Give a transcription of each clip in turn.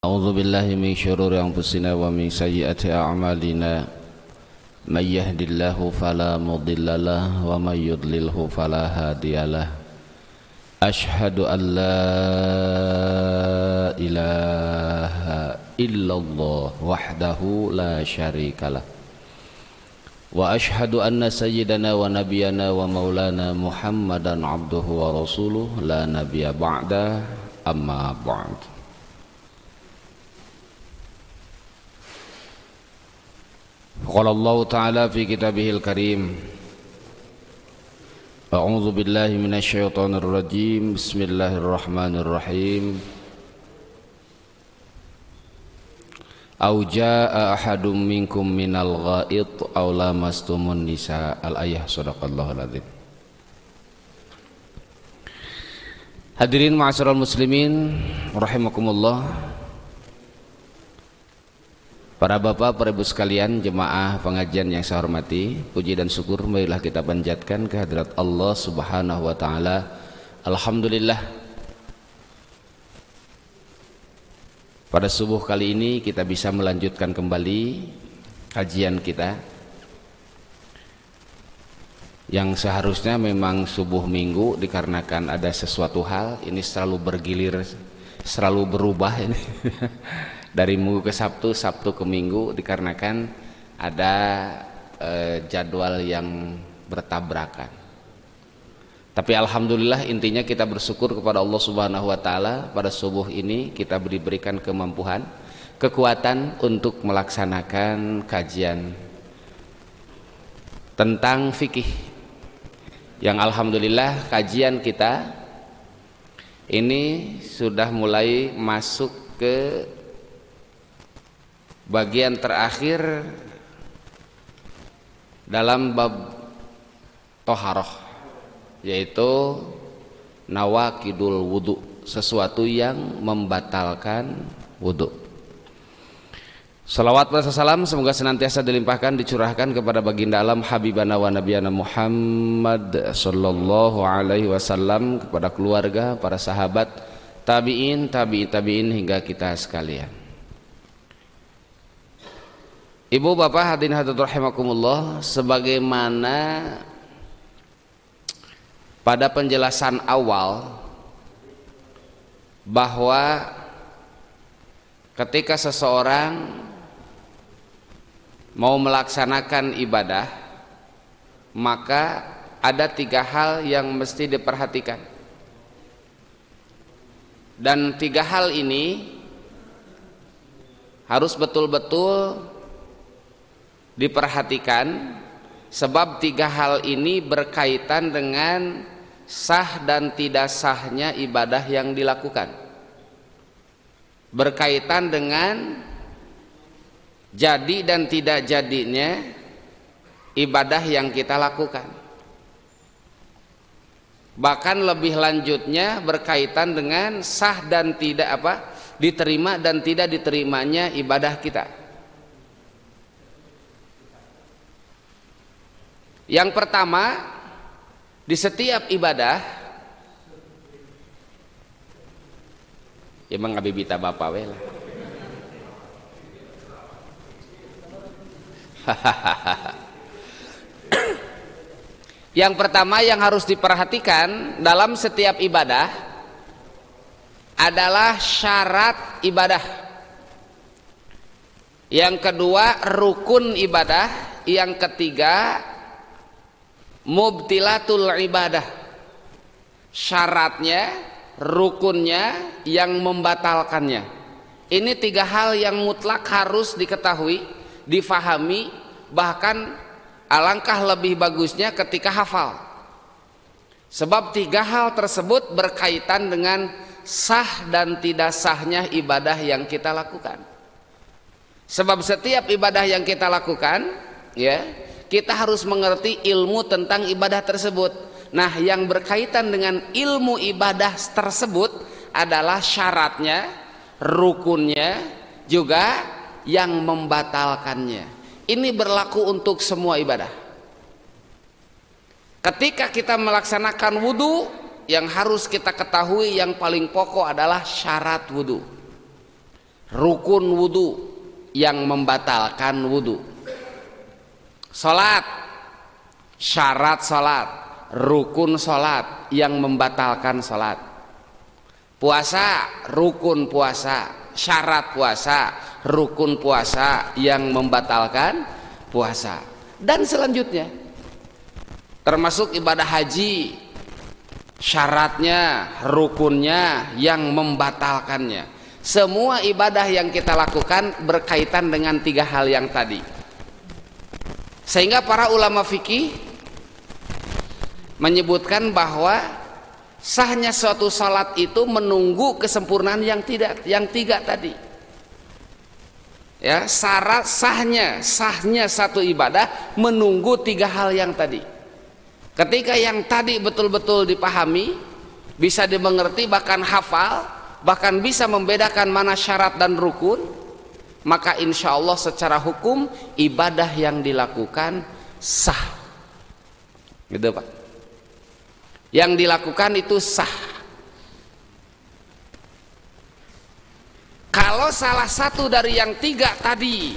أعوذ بالله من شرور أنفسنا ومن سيئات أعمالنا من يهد الله فلا مضل له ومن يضلله فلا هادي له أشهد أن لا إله إلا الله وحده لا شريك له وأشهد أن سيدنا ونبينا ومولانا محمدا عبده ورسوله لا نبي بعده أما بعد. قال الله تعالى في كتابه الكريم أعوذ بالله من الشيطان الرجيم بسم الله الرحمن الرحيم أو جاء أحد منكم من الغائط أو لامستم النساء الآية صدق الله العظيم. Hadirin ma'asyiral muslimin rahimakumullah, para bapak, para ibu sekalian, jemaah pengajian yang saya hormati, puji dan syukur marilah kita panjatkan kehadirat Allah Subhanahu wa taala. Alhamdulillah, pada subuh kali ini kita bisa melanjutkan kembali kajian kita yang seharusnya memang subuh minggu, dikarenakan ada sesuatu hal ini selalu bergilir, selalu berubah ini dari minggu ke Sabtu, Sabtu ke Minggu, dikarenakan ada jadwal yang bertabrakan. Tapi alhamdulillah, intinya kita bersyukur kepada Allah Subhanahu wa taala, pada subuh ini kita diberikan kemampuan, kekuatan untuk melaksanakan kajian tentang fikih, yang alhamdulillah kajian kita ini sudah mulai masuk ke bagian terakhir dalam bab toharoh, yaitu nawakidul wudu, sesuatu yang membatalkan wudu. Salawat dan salam semoga senantiasa dilimpahkan, dicurahkan kepada baginda alam habibana wa nabiyana Muhammad sallallahu alaihi wasallam, kepada keluarga, para sahabat, tabi'in, tabi'in hingga kita sekalian. Ibu bapak hadirin hadirat rahimakumullah, sebagaimana pada penjelasan awal bahwa ketika seseorang mau melaksanakan ibadah, maka ada 3 hal yang mesti diperhatikan, dan 3 hal ini harus betul-betul diperhatikan, sebab 3 hal ini berkaitan dengan sah dan tidak sahnya ibadah yang dilakukan, berkaitan dengan jadi dan tidak jadinya ibadah yang kita lakukan, bahkan lebih lanjutnya berkaitan dengan sah dan tidak diterima dan tidak diterimanya ibadah kita. Yang pertama, di setiap ibadah, emang ngabibita bapak we lah. Yang pertama yang harus diperhatikan dalam setiap ibadah adalah syarat ibadah. Yang kedua, rukun ibadah. Yang ketiga, mubtilatul ibadah, syaratnya, rukunnya, yang membatalkannya. Ini 3 hal yang mutlak harus diketahui, difahami, bahkan alangkah lebih bagusnya ketika hafal, sebab 3 hal tersebut berkaitan dengan sah dan tidak sahnya ibadah yang kita lakukan. Sebab setiap ibadah yang kita lakukan, ya, kita harus mengerti ilmu tentang ibadah tersebut. Nah, yang berkaitan dengan ilmu ibadah tersebut adalah syaratnya, rukunnya, juga yang membatalkannya. Ini berlaku untuk semua ibadah. Ketika kita melaksanakan wudu, yang harus kita ketahui yang paling pokok adalah syarat wudu. rukun wudu yang membatalkan wudu. Salat, syarat salat, rukun salat yang membatalkan salat. Puasa, rukun puasa, syarat puasa, rukun puasa yang membatalkan puasa. Dan selanjutnya termasuk ibadah haji, syaratnya, rukunnya yang membatalkannya. Semua ibadah yang kita lakukan berkaitan dengan 3 hal yang tadi. Sehingga para ulama fikih menyebutkan bahwa sahnya suatu salat itu menunggu kesempurnaan yang 3 tadi. Ya, syarat sahnya satu ibadah menunggu 3 hal yang tadi. Ketika yang tadi betul-betul dipahami, bisa dimengerti, bahkan hafal, bahkan bisa membedakan mana syarat dan rukun, maka insya Allah secara hukum ibadah yang dilakukan sah. Gitu Pak. Yang dilakukan itu sah. Kalau salah satu dari yang 3 tadi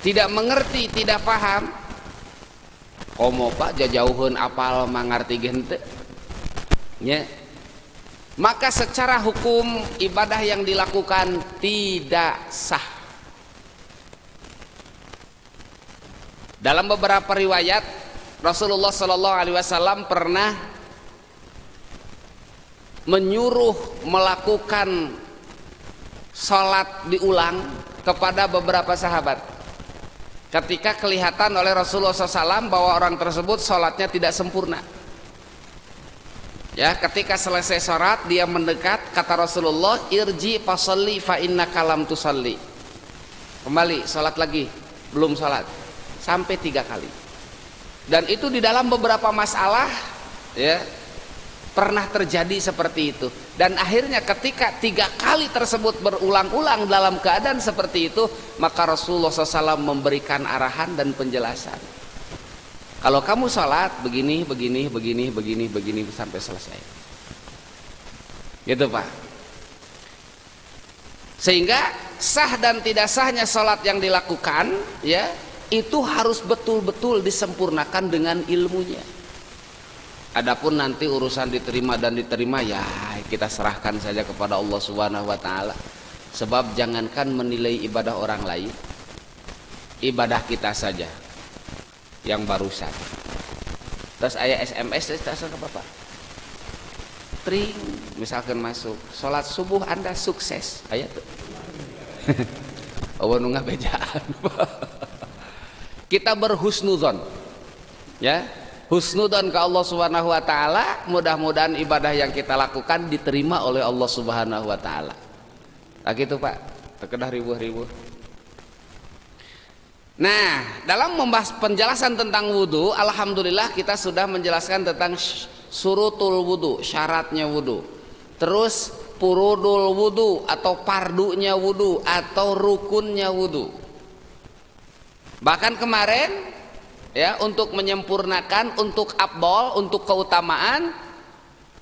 tidak mengerti, tidak paham, komo Pak jauhun apal mangarti gente nya, maka secara hukum ibadah yang dilakukan tidak sah. Dalam beberapa riwayat Rasulullah Shallallahu Alaihi Wasallam pernah menyuruh melakukan sholat diulang kepada beberapa sahabat ketika kelihatan oleh Rasulullah SAW bahwa orang tersebut sholatnya tidak sempurna. Ya, ketika selesai sholat dia mendekat, kata Rasulullah, irji fasalli fa innaka lam tusalli. Kembali sholat lagi, belum sholat, sampai 3 kali. Dan itu di dalam beberapa masalah, ya, pernah terjadi seperti itu. Dan akhirnya ketika 3 kali tersebut berulang-ulang dalam keadaan seperti itu, maka Rasulullah SAW memberikan arahan dan penjelasan. Kalau kamu sholat begini, begini, begini, begini, begini sampai selesai. Gitu Pak. Sehingga sah dan tidak sahnya sholat yang dilakukan, ya, itu harus betul-betul disempurnakan dengan ilmunya. Adapun nanti urusan diterima dan diterima, ya kita serahkan saja kepada Allah Subhanahu wa taala. Sebab jangankan menilai ibadah orang lain, ibadah kita saja yang barusan. Terus ayah SMS ke Bapak. Tring misalkan masuk sholat subuh Anda sukses, ayah tuh. Awan nggak bejaan. Kita berhusnudzon, ya. Husnudzon ke Allah Subhanahu wa taala, mudah-mudahan ibadah yang kita lakukan diterima oleh Allah Subhanahu wa taala. Nah gitu Pak, terkedah ribuh-ribuh. Nah, dalam membahas penjelasan tentang wudu, alhamdulillah kita sudah menjelaskan tentang surutul wudu, syaratnya wudu. Terus purudul wudu atau pardunya wudu atau rukunnya wudu. Bahkan kemarin, ya, untuk menyempurnakan, untuk afdol, untuk keutamaan,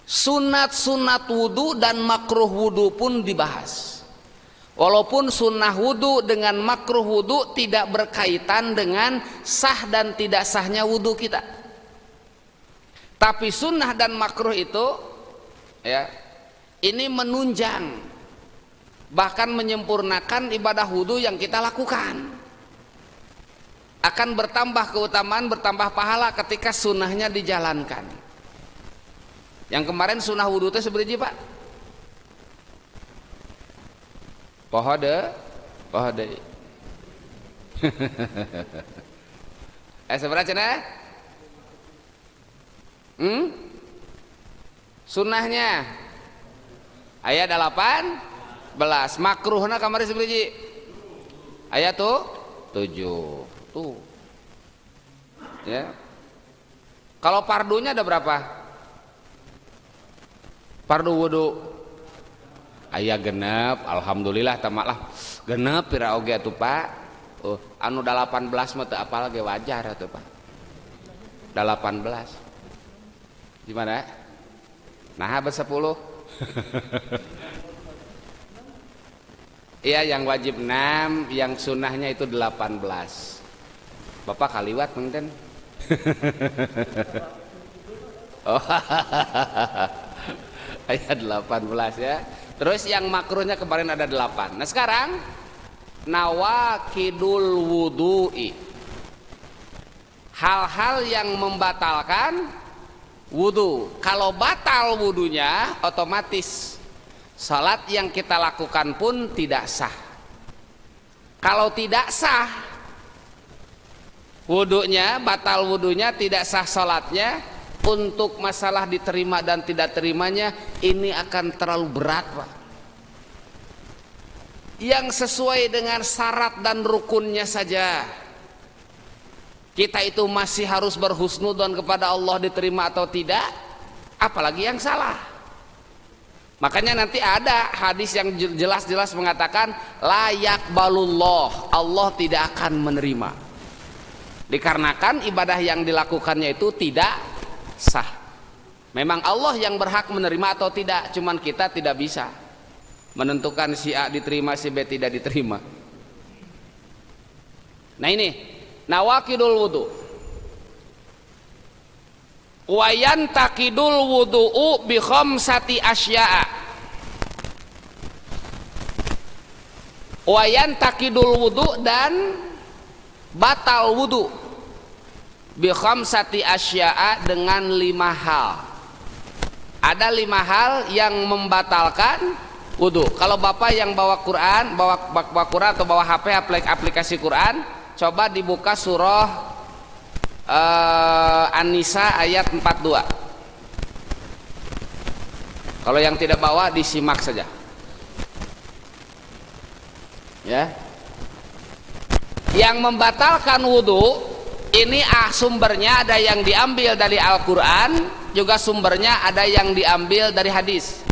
sunat-sunat wudu dan makruh wudu pun dibahas. Walaupun sunnah wudu dengan makruh wudu tidak berkaitan dengan sah dan tidak sahnya wudu kita, tapi sunnah dan makruh itu, ya, ini menunjang, bahkan menyempurnakan ibadah wudu yang kita lakukan. Akan bertambah keutamaan, bertambah pahala ketika sunnahnya dijalankan. Yang kemarin sunnah wudu itu seberapa Pak? Pohode. Seberapa cenah? Sunnahnya ayat 18, makruhna kamari seberapa? Ayat tuh 7. Tuh. Ya. Kalau pardunya ada berapa? Pardu wudu aya genep, alhamdulillah tamaklah genep pira oge atuh Pak. Anu 18 mah teu apal ge wajar atuh Pak. 18. Gimana? Nah, 10. Iya, yang wajib 6, yang sunnahnya itu 18. Bapak kaliwat mungkin. Oh, ayat 18 ya. Terus yang makruhnya kemarin ada 8. Nah sekarang nawakidul wudu'i, hal-hal yang membatalkan wudu. Kalau batal wudunya, otomatis salat yang kita lakukan pun tidak sah. Kalau tidak sah wudunya, batal wudunya, tidak sah salatnya, untuk masalah diterima dan tidak terimanya ini akan terlalu berat, Pak. Yang sesuai dengan syarat dan rukunnya saja kita itu masih harus berhusnudzon kepada Allah diterima atau tidak, apalagi yang salah. Makanya nanti ada hadis yang jelas-jelas mengatakan la yaqbalullah, Allah tidak akan menerima, dikarenakan ibadah yang dilakukannya itu tidak sah. Memang Allah yang berhak menerima atau tidak, cuman kita tidak bisa menentukan si A diterima, si B tidak diterima. Nah ini nawakidul wudu. Wayan takidul wudu'u bi khamsati asya'a. Wayan takidul wudu, dan batal wudu bi khamsati asya'a, dengan 5 hal. Ada 5 hal yang membatalkan wudu. Kalau Bapak yang bawa Quran, bawa Quran atau bawa HP aplikasi Quran, coba dibuka surah An-Nisa ayat 42. Kalau yang tidak bawa disimak saja ya. Yang membatalkan wudu ini sumbernya ada yang diambil dari Al-Quran, juga sumbernya ada yang diambil dari hadis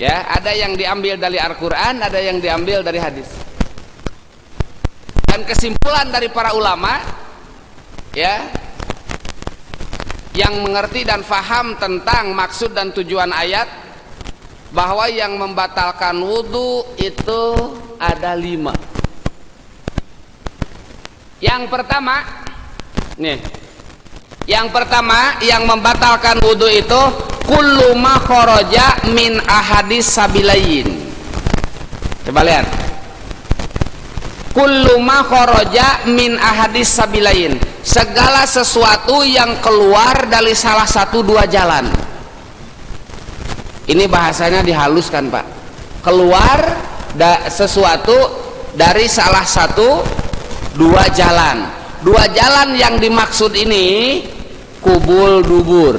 ya. Ada yang diambil dari Al-Quran, ada yang diambil dari hadis. Dan kesimpulan dari para ulama ya, yang mengerti dan faham tentang maksud dan tujuan ayat, bahwa yang membatalkan wudu itu ada 5. Yang pertama nih, yang pertama yang membatalkan wudu itu kullu ma kharaja min ahadis sabilain. Coba lihat, kullu ma kharaja min ahadis sabilain, segala sesuatu yang keluar dari salah satu 2 jalan. Ini bahasanya dihaluskan, Pak. Keluar sesuatu dari salah satu 2 jalan. 2 jalan yang dimaksud ini kubul dubur,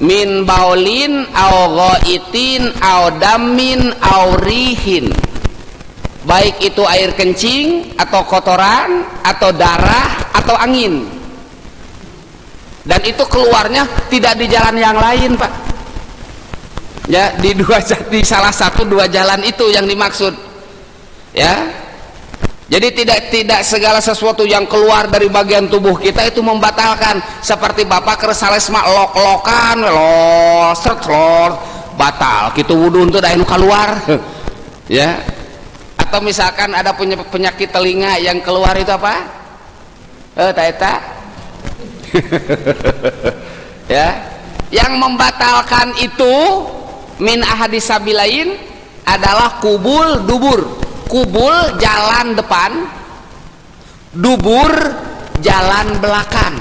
min baulin au ghaitin au damin au rihin, baik itu air kencing atau kotoran atau darah atau angin, dan itu keluarnya tidak di jalan yang lain, Pak ya, di salah satu 2 jalan itu yang dimaksud ya. Jadi tidak segala sesuatu yang keluar dari bagian tubuh kita itu membatalkan. Seperti Bapak kersales mak lok-lokan batal gitu wudu untuk dah keluar ya. Atau misalkan ada penyakit telinga yang keluar itu apa? Taeta. Ya, yang membatalkan itu min ahadis sabilain adalah kubul dubur. Kubul jalan depan, dubur jalan belakang.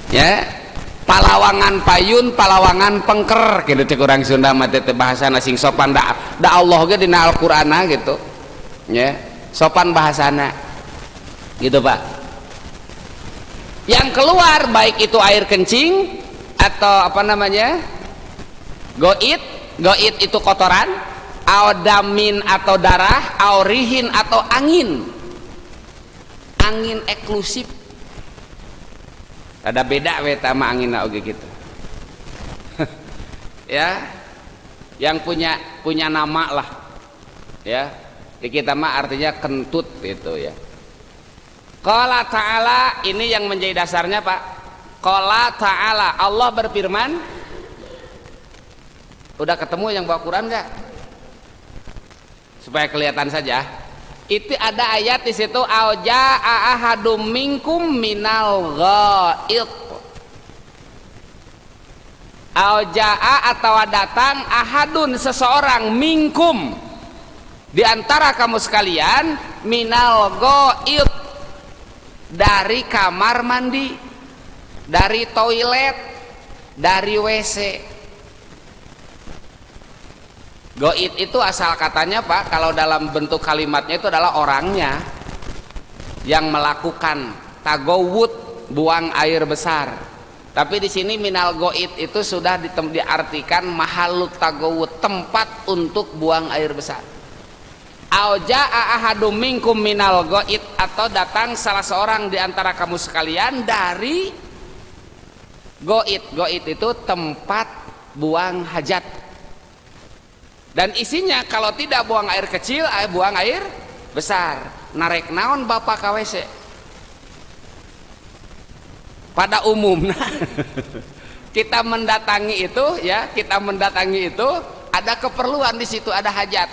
Ya, palawangan payun, palawangan pengker gitu cek orang Sunda mah teh bahasana sing sopan da Allah ge dina Al-Qur'ana gitu. Ya, sopan bahasana. Gitu, Pak. Yang keluar baik itu air kencing atau apa namanya? Goit itu kotoran, audamin atau darah, aurihin atau angin eksklusif. Ada beda we sama angin oge gitu. Ya, yang punya nama lah ya, di kita mah artinya kentut gitu ya. Qala ta'ala, ini yang menjadi dasarnya, Pak. Qala ta'ala, Allah berfirman. Udah ketemu yang bawa Quran enggak? supaya kelihatan saja. Itu ada ayat di situ, auja ahadum minkum minal ghaid. Aujaa atau datang ahadun seseorang minkum di antara kamu sekalian minal ghaid dari kamar mandi, dari toilet, dari WC. Goit itu asal katanya Pak, kalau dalam bentuk kalimatnya itu adalah orangnya yang melakukan tagawud, buang air besar. Tapi di sini minal goit itu sudah diartikan mahalut tagawud, tempat untuk buang air besar. Auja'a ahadum minkum minal goit, atau datang salah seorang di antara kamu sekalian dari goit. Goit itu tempat buang hajat. Dan isinya kalau tidak buang air kecil, buang air besar. Narek naon bapak KWC? Pada umumnya kita mendatangi itu ya, ada keperluan di situ, ada hajat.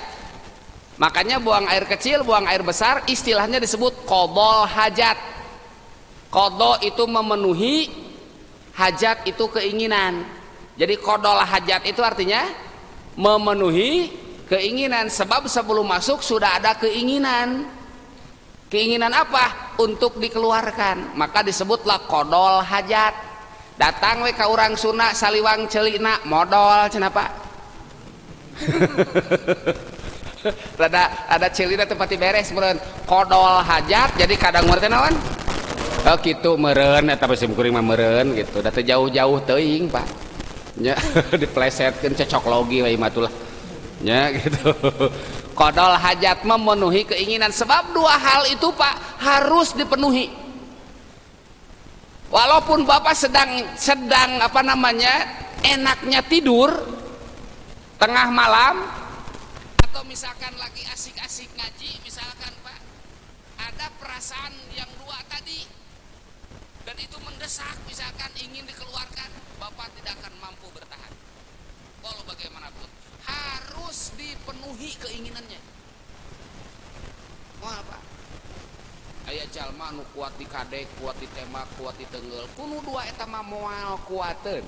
Makanya buang air kecil, buang air besar istilahnya disebut qodol hajat. Qodo itu memenuhi, hajat itu keinginan. Jadi qodol hajat itu artinya memenuhi keinginan, sebab sebelum masuk sudah ada keinginan. Keinginan apa? Untuk dikeluarkan, maka disebutlah qodol hajat. Datang we ka urang Sunda saliwang celina modal cenah Pak. ada celina teu pati beres meureun qodol hajat, jadi kadang meureun naon? Oh kitu meureun eta basa kuring mah meureun gitu. Da teu jauh-jauh teuing Pak. Nya diplesetkeun cocok logi we matulah nya gitu. Qodol hajat memenuhi keinginan, sebab dua hal itu Pak harus dipenuhi. Walaupun Bapak sedang apa namanya enaknya tidur tengah malam, atau misalkan lagi asik-asik ngaji misalkan Pak, ada perasaan yang dua tadi dan itu mendesak misalkan ingin dikeluarkan, Bapak tidak akan mampu bertahan. Walau bagaimanapun harus dipenuhi keinginannya. Wah Pak, aya jalma nu kuat di kadek, kuat di tembak, kuat di tenggel, kudu dua eta mah moal kuateun.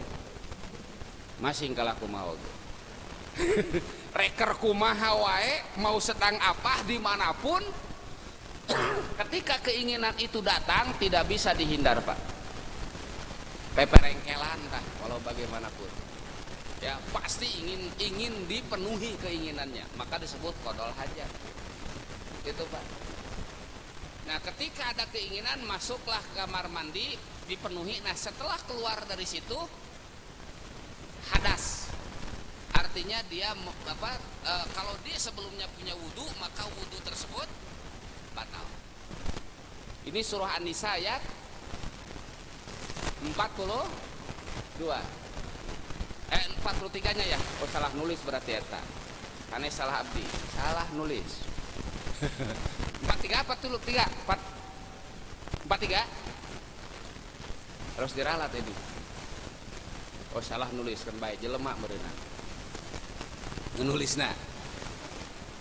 Masing kalaku mau. Reker kumaha wae, mau sedang apa dimanapun, ketika keinginan itu datang tidak bisa dihindar Pak. Peperengkelan kah, walau bagaimanapun ya pasti ingin dipenuhi keinginannya, maka disebut qodol hajat itu Pak. Nah ketika ada keinginan, masuklah ke kamar mandi, dipenuhi. Nah setelah keluar dari situ hadas, artinya dia kalau dia sebelumnya punya wudu, maka wudu tersebut batal. Ini surah An-Nisa ayat 43-nya ya. Oh salah nulis berarti eta. Kane salah abdi, salah nulis. 43 apa tuh? 43 harus diralat ini. Oh salah nulis kan baik jelema meureunna. Nulisna.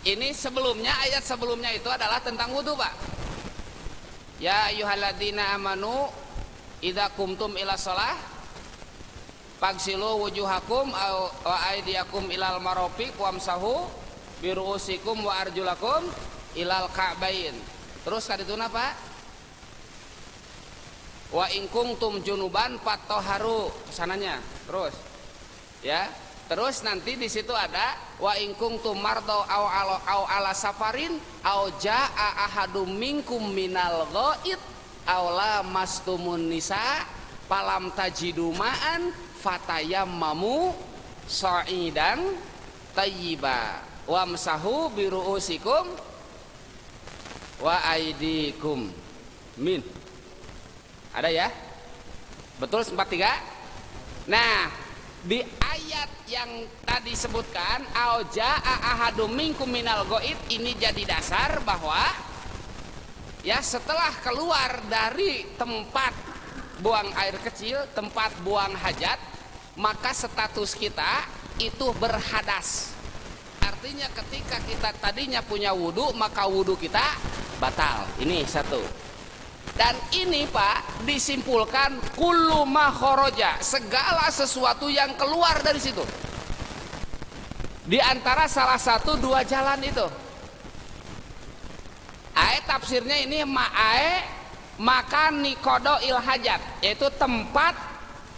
Ini sebelumnya, ayat sebelumnya itu adalah tentang wudu Pak. Ya ayyuhalladzina amanu idza qumtum ila shalah fagsilu wujuhakum wa aydiyakum ilal marafiq wamsahu biruusikum wa arjulakum ilal ka'bain. Terus kadituna Pak, wa in kuntum junuban fatahharu, kesananya terus ya. Terus nanti di situ ada wa in kuntum mardo au ala safarin au jaa ahadum minkum minal ghaid aw lamastumun nisa falam tajidu ma'an fatayammamu sa'idan tayyiba wamsahu biruusikum wa aidikum min. Ada ya? Betul 43? Nah, di ayat yang tadi sebutkan auja'a ahadum minkum minal ghaid, ini jadi dasar bahwa ya setelah keluar dari tempat buang air kecil, tempat buang hajat, maka status kita itu berhadas. artinya ketika kita tadinya punya wudhu maka wudhu kita batal. Ini satu. Dan ini Pak disimpulkan kullu ma kharaja, segala sesuatu yang keluar dari situ. Di antara salah satu dua jalan itu. Ae tafsirnya ini ma'ae makan nikodo il hajat, yaitu tempat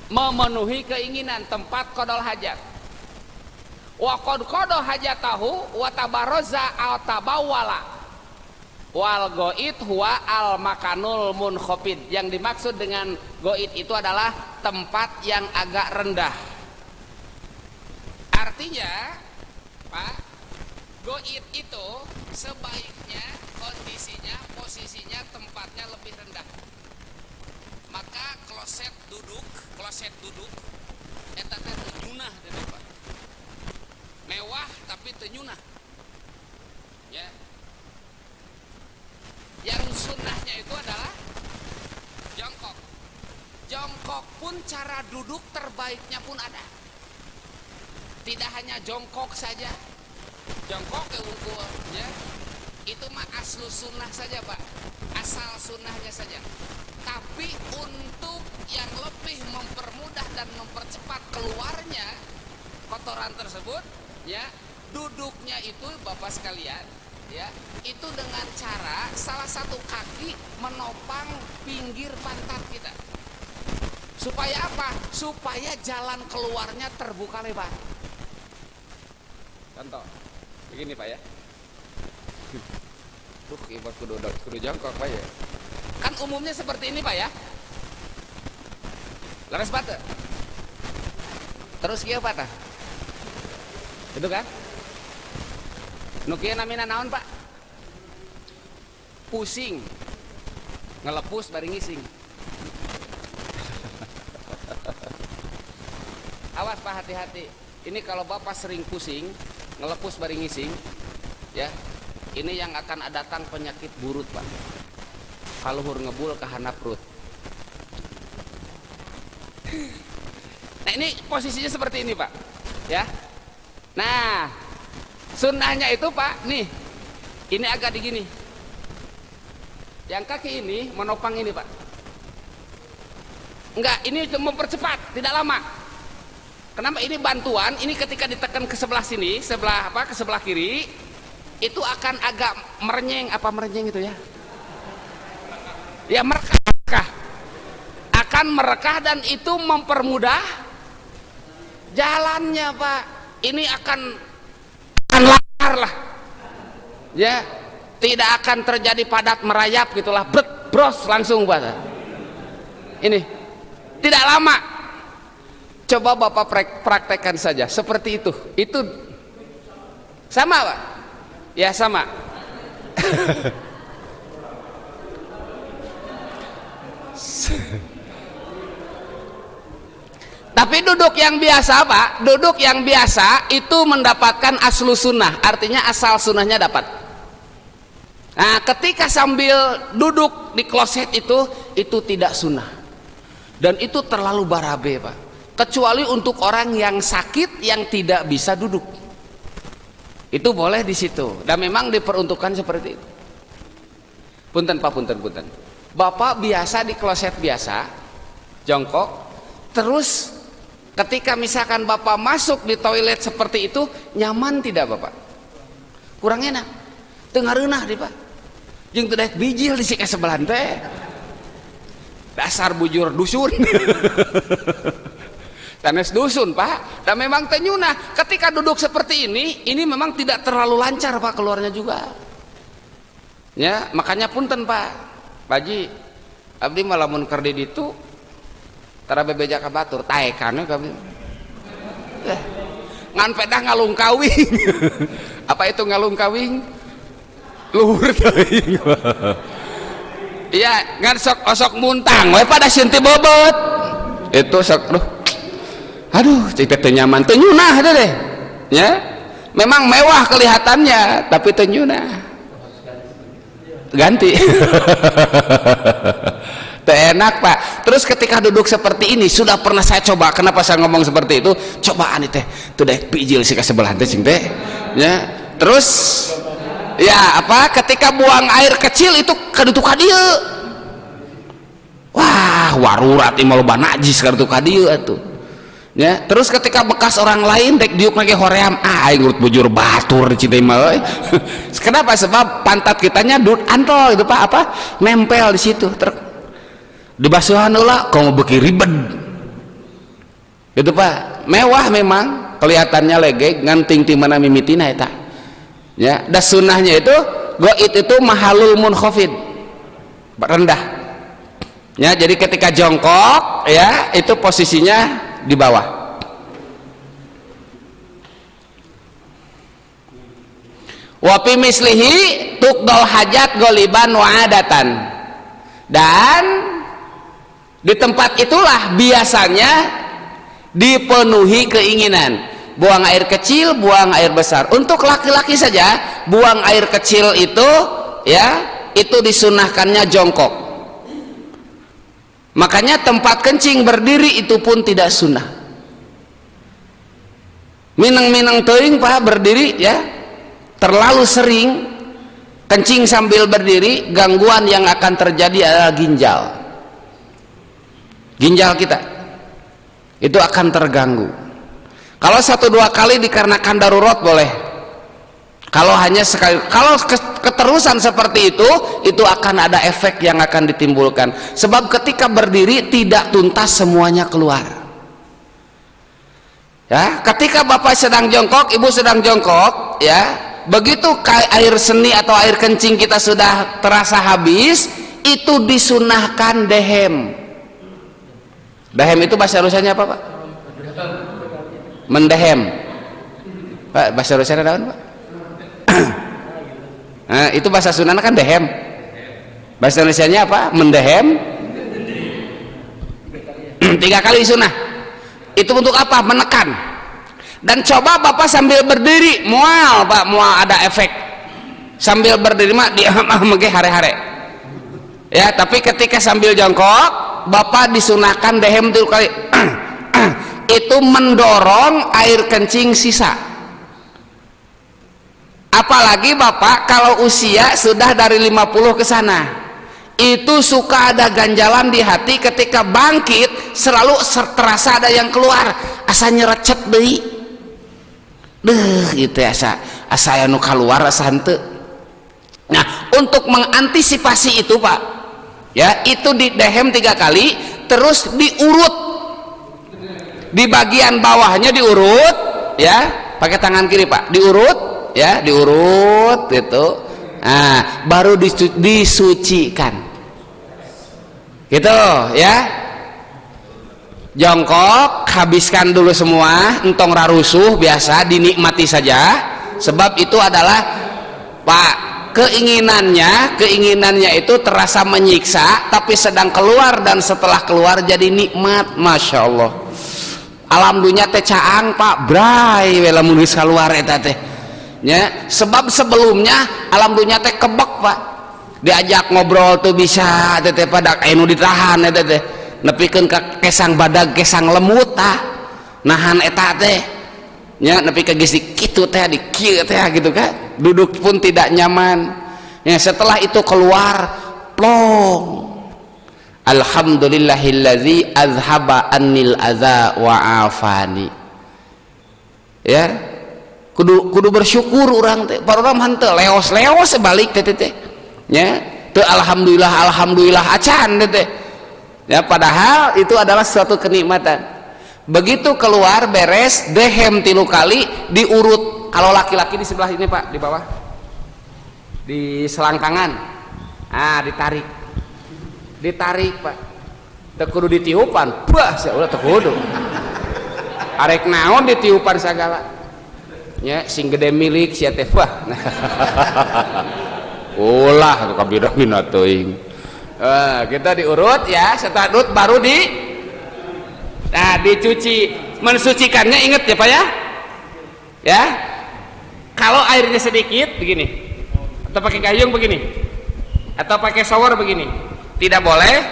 memenuhi keinginan, tempat kodol hajat. Wa qad qada hajatahu wa tabarraza al tabawwala wal goit huwa al makanul munkhafid. Yang dimaksud dengan goit itu adalah tempat yang agak rendah. Artinya Pak, goit itu sebaiknya kondisinya, posisinya, tempatnya lebih rendah. Maka kloset duduk eta teh tenyunah deh Pak. Mewah tapi tenyunah. Ya. Yang sunnahnya itu adalah jongkok. Jongkok pun cara duduk terbaiknya pun ada. Tidak hanya jongkok saja, jongkok ke wungkul, ya. Itu mah aslu sunnah saja Pak, asal sunnahnya saja. Tapi untuk yang lebih mempermudah dan mempercepat keluarnya kotoran tersebut, ya, duduknya itu Bapak sekalian, ya, itu dengan cara salah satu kaki menopang pinggir pantat kita. Supaya apa? Supaya jalan keluarnya terbuka lebar. Contoh, begini Pak ya. Tuh ibarat kudu jongkok Pak ya. Kan umumnya seperti ini Pak ya. Leres batu. Terus kieu Pak tah. Itu kan? Nu kieu namina naon Pak? Pusing. Ngelepus bari ngising. Awas Pak, hati-hati. Ini kalau Bapak sering pusing, ngelepus bari ngising, ya, ini yang akan datang penyakit burut Pak. Kaluhur ngebul kahana perut. Nah ini posisinya seperti ini Pak, ya. Nah sunnahnya itu Pak, nih, ini agak digini. Yang kaki ini menopang ini Pak. Enggak, ini mempercepat, tidak lama. Kenapa ini bantuan? Ini ketika ditekan ke sebelah sini, sebelah apa? Ke sebelah kiri, itu akan agak merenyeng, apa merenyeng itu ya? Ya merekah, akan merekah dan itu mempermudah jalannya Pak. Ini akan lancar lah, ya, tidak akan terjadi padat merayap gitulah, bros langsung Pak. Ini tidak lama. Coba Bapak praktekkan saja seperti itu. Itu sama Pak? Ya sama. Tapi duduk yang biasa Pak, duduk yang biasa itu mendapatkan aslu sunnah, artinya asal sunnahnya dapat. Nah ketika sambil duduk di kloset itu tidak sunnah. Dan itu terlalu barabe Pak. Kecuali untuk orang yang sakit yang tidak bisa duduk, itu boleh di situ dan memang diperuntukkan seperti itu. Punten Pak, punten. Bapak biasa di kloset biasa, jongkok, terus ketika misalkan Bapak masuk di toilet seperti itu, nyaman tidak Bapak? Kurang enak, tengah renah di Pak. Jeung teu daek bijil di sika sebelah teh. Dasar bujur dusun. Sanes dusun Pak, dan memang tenyunah. Ketika duduk seperti ini memang tidak terlalu lancar Pak keluarnya juga. Ya, makanya punten Pak, Baji, abdi malamun keur di ditu, tara bebeja ka batur, taekan kami. Ngan pedah ngalung kawing. Apa itu ngalung kawing? Luhur teuing. Iya, ngan sok osok muntang, we pada sinti bobot. Itu sok aduh, cek teh nyaman, teu nyunah deh. Ya. Memang mewah kelihatannya, tapi teu nyunah. Ganti. Teu enak, Pak. Terus ketika duduk seperti ini sudah pernah saya coba. Kenapa saya ngomong seperti itu? Cobaan teh teu daek bijil sih ka sebelah teh cing teh. ya. Terus ya apa, ketika buang air kecil itu kaditu kadieu, wah warurat imah loba najis kaditu kadieu atuh ya. Terus ketika bekas orang lain dek diuk lagi hoream, aing urut bujur batur di Cidaim euy. Kenapa? Sebab pantat kitanya antol itu Pak, apa nempel di situ. Di basuhan heula komo beuki ribet gitu Pak. Mewah memang kelihatannya legeg nganting ti mana mimitina eta ya. Das sunnahnya itu goit itu mahalul munkhafid, rendah ya. Jadi ketika jongkok ya itu posisinya di bawah. Wa fi mislihi tuqdal hajat goliban wa adatan, dan di tempat itulah biasanya dipenuhi keinginan. Buang air kecil, buang air besar. Untuk laki-laki saja buang air kecil itu ya itu disunahkannya jongkok. Makanya tempat kencing berdiri itu pun tidak sunnah. Minang-minang teuing Pak berdiri ya, terlalu sering kencing sambil berdiri, gangguan yang akan terjadi adalah ginjal kita itu akan terganggu. Kalau 1-2 kali dikarenakan darurat boleh, kalau hanya sekali, kalau keterusan seperti itu akan ada efek yang akan ditimbulkan. Sebab ketika berdiri tidak tuntas semuanya keluar ya. Ketika Bapak sedang jongkok, Ibu sedang jongkok ya, begitu air seni atau air kencing kita sudah terasa habis, itu disunahkan dehem. Dehem itu bahasa Rusianya apa Pak? Mendehem Pak, bahasa Rusianya apa Pak? Nah, itu bahasa Sunda kan dehem. Bahasa Indonesianya apa? Mendehem. 3 kali sunnah. Itu untuk apa? Menekan. Dan coba Bapak sambil berdiri, mual Pak, mual ada efek. Sambil berdiri mah dia mage hare-hare ya. Tapi ketika sambil jongkok, Bapak disunahkan dehem 3 kali. Itu mendorong air kencing sisa. Apalagi Bapak kalau usia sudah dari 50 ke sana, itu suka ada ganjalan di hati. Ketika bangkit selalu terasa ada yang keluar, asa nyerecet deui gitu ya, asa anu keluar asa henteu. Nah, untuk mengantisipasi itu Pak ya, itu di dehem 3 kali, terus diurut di bagian bawahnya, diurut ya, pakai tangan kiri Pak, diurut ya, diurut gitu. Nah, baru disucikan gitu ya. Jongkok, habiskan dulu semua, entong rarusuh, biasa dinikmati saja. Sebab itu adalah Pak, keinginannya itu terasa menyiksa, tapi sedang keluar, dan setelah keluar jadi nikmat. Masya Allah, alhamdulillah teh caang Pak, bray we lamun geus kaluar eta teh nya. Sebab sebelumnya alhamdulillah teh kebek Pak, diajak ngobrol tuh bisa teh pada anu ditahan eta teh, nepikeun ka kesang badag, kesang lemut tah nahan eta teh nya, nepi ka geus kitu teh di kieu teh gitu kan, duduk pun tidak nyaman ya. Setelah itu keluar plong, alhamdulillahillazi azhaba annil adza wa afani ya. Kudu bersyukur orang teh, para orang henteu leos-leos sebalik teh ya, teu alhamdulillah acan teh ya, padahal itu adalah suatu kenikmatan. Begitu keluar beres, dehem 3 kali, diurut. Kalau laki-laki di sebelah ini Pak, di bawah di selangkangan, ditarik Pak, teu kudu ditiupan, bah udah teu kudu arek naon ditiupan sagala nya, sing gede milik sia teh bah ulah atuh kabida-bina teuing. Kita diurut ya, setelah urut baru dicuci. Mensucikannya ingat ya Pak ya, kalau airnya sedikit begini, atau pakai gayung begini, atau pakai shower begini, tidak boleh.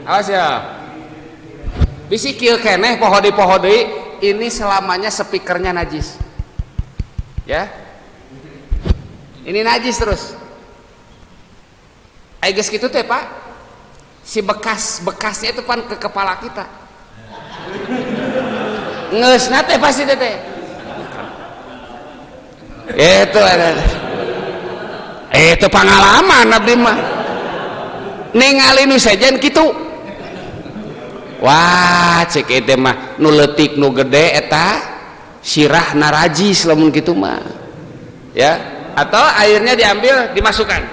Awas ya, bisi kieu keneh pohodi ini selamanya speakernya najis. Ya. Ini najis terus. Geus kitu teh Pak. Si bekasnya itu pan ke kepala kita. Ngeusna teh pasti teh. Itu pengalaman abdi mah. Ningali nu sejen kitu. Wah, cek itu mah nu leutik nu gede eta sirah narajis lamun kitu mah. Ya, atau airnya diambil dimasukkan.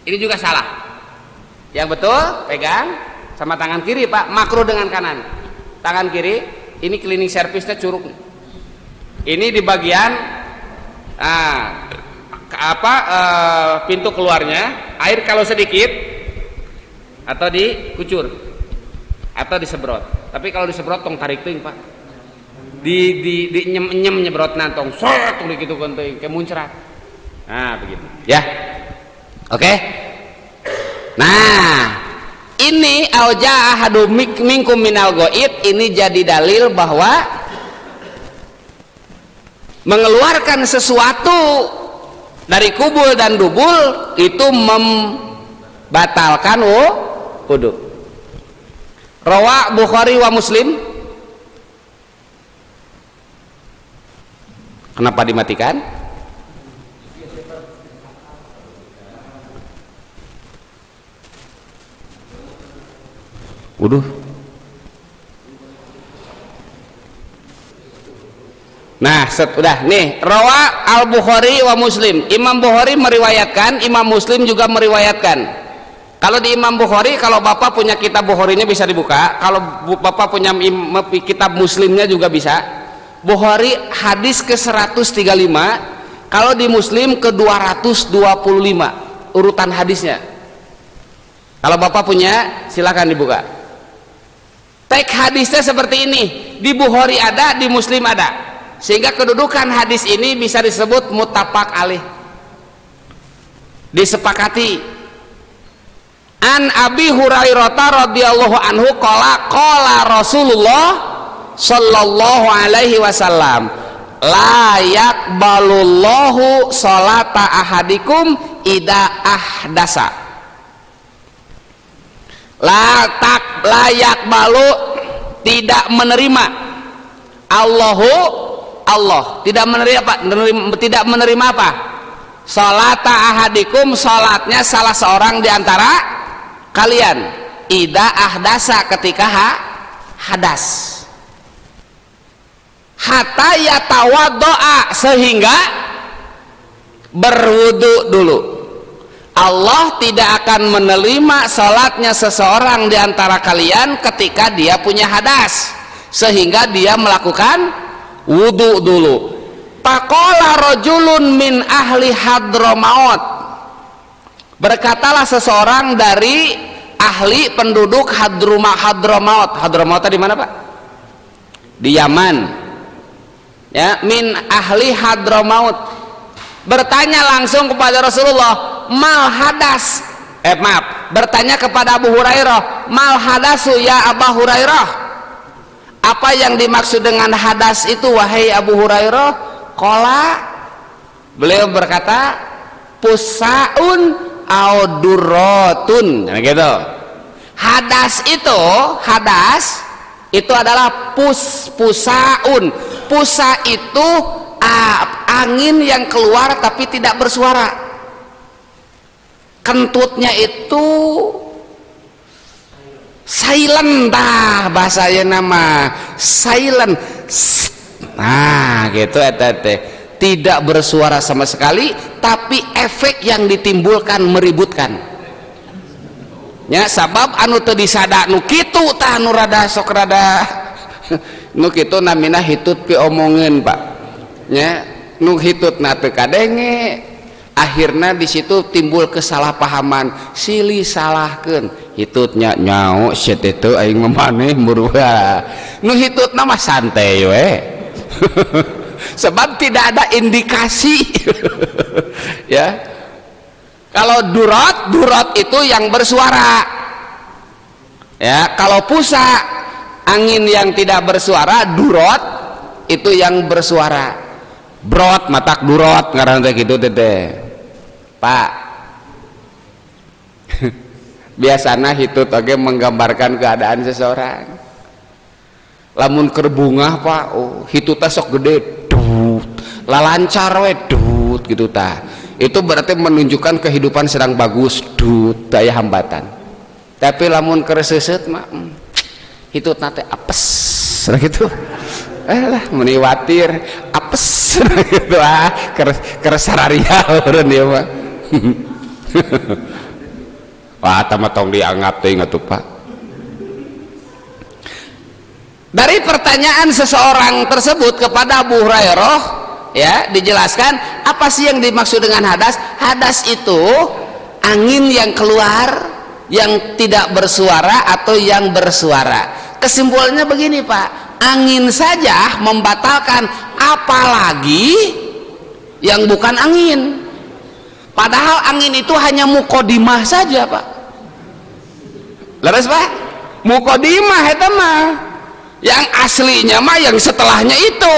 Ini juga salah. Yang betul pegang sama tangan kiri Pak, makruh dengan kanan. Tangan kiri, ini cleaning service-nya curug. Ini di bagian pintu keluarnya, air kalau sedikit atau dikucur atau disemprot. Tapi kalau disemprot tong tarik teuing Pak. Di nyem nyebrot nantong sot tuluy kitu kan teuing ke muncrat. Nah, begitu. Ya. Oke. Nah, ini auja ahadu minkum minal goib, ini jadi dalil bahwa mengeluarkan sesuatu dari kubul dan dubul itu membatalkan wudu. Rawa Bukhari wa Muslim. Kenapa dimatikan? Wudu. Nah, sudah nih, rawa Al-Bukhari wa Muslim. Imam Bukhari meriwayatkan, Imam Muslim juga meriwayatkan. Kalau di Imam Bukhari, kalau Bapak punya kitab Bukharinya bisa dibuka. Kalau Bapak punya kitab Muslimnya juga bisa. Bukhari hadis ke 135, kalau di Muslim ke 225 urutan hadisnya. Kalau Bapak punya silakan dibuka. Teks hadisnya seperti ini, di Bukhari ada, di Muslim ada, sehingga kedudukan hadis ini bisa disebut muttafaq alaih, disepakati. An Abi Hurairah radhiyallahu anhu qala Rasulullah sallallahu alaihi wasallam, la yaqbalullahu sholata ahadikum ida ahdasa. La yaqbalu, tidak menerima. Allah tidak menerima apa? Tidak menerima apa? Sholata ahadikum, sholatnya salah seorang di antara kalian. Ida ahdasa, ketika hadas. Hatta yatawaddoa, sehingga berwudu dulu. Allah tidak akan menerima salatnya seseorang di antara kalian ketika dia punya hadas, sehingga dia melakukan wudu dulu. Faqala rajulun min ahli Hadramaut, berkatalah seseorang dari ahli penduduk Hadramaut. Hadramaut di mana Pak? Di Yaman. Ya, min ahli Hadramaut, bertanya langsung kepada Rasulullah, mal hadas, bertanya kepada Abu Hurairah, mal hadasu ya Abu Hurairah, apa yang dimaksud dengan hadas itu wahai Abu Hurairah? Qala, beliau berkata, pusaun au durratun, gitu. Hadas itu adalah pusaun. Pusa itu angin yang keluar tapi tidak bersuara. Kentutnya itu silent, bahasanya nama silent. Nah, gitu tidak bersuara sama sekali, tapi efek yang ditimbulkan meributkan. Ya, sabab anu teu disada nu kitu tah nu rada sok rada nu kitu namina hitut pi omongeun Pak. Ya, nu hitutna teu kadenge, akhirna di situ timbul kesalahpahaman, silih salahkeun. Hitutnya nyaho sia teh aing maneh murua. Nu hitutna mah santai we. Sebab tidak ada indikasi. Ya. Kalau durat itu yang bersuara. Ya, kalau pusa Angin yang tidak bersuara durot, itu yang bersuara. Brot matak durot ngaran teh kitu teh Pak. Biasana hitut oge menggambarkan keadaan seseorang. Lamun keur bungah Pak, oh hitut teh sok gede dut, lalancar we dut gitu tah. Itu berarti menunjukkan kehidupan sedang bagus dut, daya hambatan. Tapi lamun keur seuseut mah hitut nate apes gitu. Lah meniwatir apes gitu keur sararia urang ieu mah. Wah eta mah tong dianggap teuing atuh Pak. Dari pertanyaan seseorang tersebut kepada Abu Hurairah, ya, dijelaskan apa sih yang dimaksud dengan hadas? Hadas itu angin yang keluar yang tidak bersuara atau yang bersuara. Kesimpulannya begini Pak, angin saja membatalkan, apalagi yang bukan angin. Padahal angin itu hanya mukodimah saja Pak. Leres Pak? Mukodimah eta mah. Yang aslinya mah yang setelahnya itu.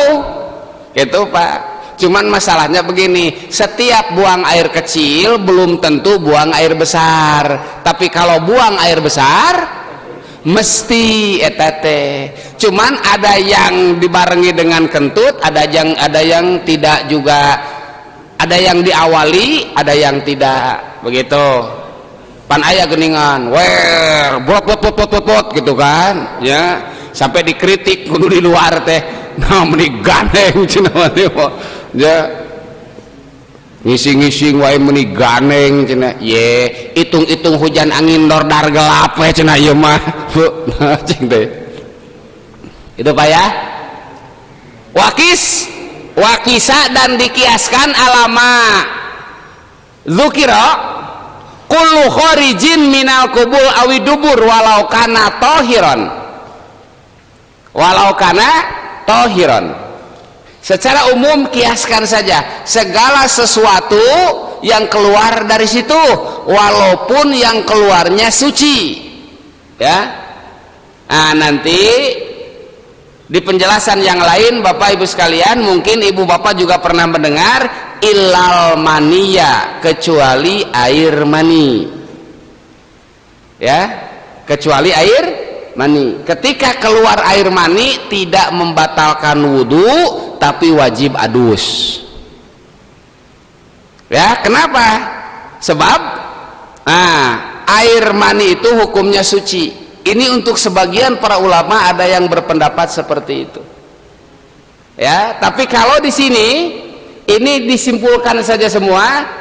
Gitu Pak. Cuman masalahnya begini, setiap buang air kecil belum tentu buang air besar. Tapi kalau buang air besar mesti eta teh. Cuman ada yang dibarengi dengan kentut, ada yang tidak juga, ada yang diawali, ada yang tidak, begitu. Pan aya geuningan, wer, bot gitu kan, ya. Sampai dikritik kudu di luar teh, nah meni gandeng cenah teh, ya. Ngising-ngising wae meni ganeng cenah. Ye, hitung-hitung hujan angin dordar gelap we cenah ieu mah. Cing teh. Itu Pak ya. Wakisa dan dikiaskan alama dzukira kullu kharijin minal qubul awi dubur walau kana tahiran. Secara umum kiaskan saja segala sesuatu yang keluar dari situ walaupun yang keluarnya suci, ya. Nah, nanti di penjelasan yang lain Bapak Ibu sekalian, mungkin Ibu Bapak juga pernah mendengar illal maniya, kecuali air mani, ya, kecuali air mani. Ketika keluar air mani tidak membatalkan wudhu, tapi wajib adus. Ya, kenapa? Sebab air mani itu hukumnya suci. Ini untuk sebagian para ulama ada yang berpendapat seperti itu. Ya, tapi kalau di sini ini disimpulkan saja semua.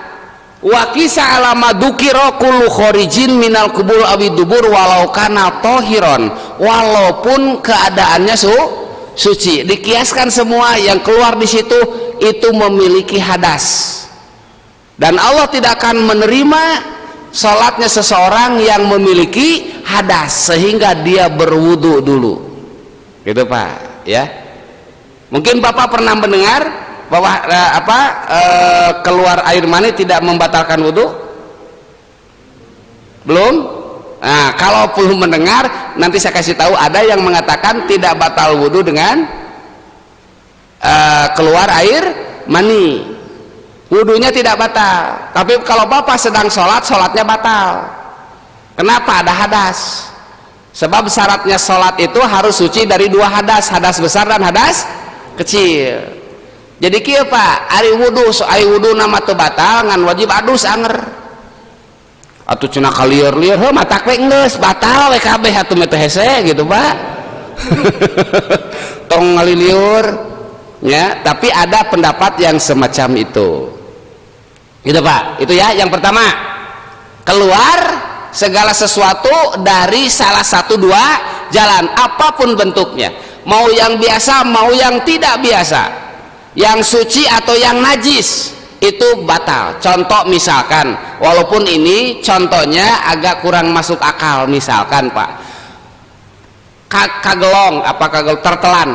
Wa qisa alama dzukira kullu kharijin minal qubul awi dubur walau kana tahiran, walaupun keadaannya suci. Dikiaskan semua yang keluar di situ itu memiliki hadas. Dan Allah tidak akan menerima salatnya seseorang yang memiliki hadas sehingga dia berwudu dulu. Gitu Pak, ya. Mungkin Bapak pernah mendengar bahwa keluar air mani tidak membatalkan wudu? Belum? Nah, kalau belum mendengar, nanti saya kasih tahu, ada yang mengatakan tidak batal wudu dengan keluar air mani. Wudunya tidak batal, tapi kalau Bapak sedang sholat, sholatnya batal. Kenapa? Ada hadas. Sebab syaratnya sholat itu harus suci dari dua hadas, hadas besar dan hadas kecil. Jadi kieu Pak, ari wudu nama teu batal ngan wajib adus anger. Atuh cenah kalieur-lieur heuh matak we geus batal we kabeh atuh mah teu hese gitu Pak. Tong ngaliliur ya, tapi ada pendapat yang semacam itu. Gitu Pak. Itu ya yang pertama. Keluar segala sesuatu dari salah satu dua jalan apapun bentuknya. Mau yang biasa, mau yang tidak biasa. Yang suci atau yang najis itu batal. Contoh misalkan, walaupun ini contohnya agak kurang masuk akal, misalkan Pak, kagelong tertelan,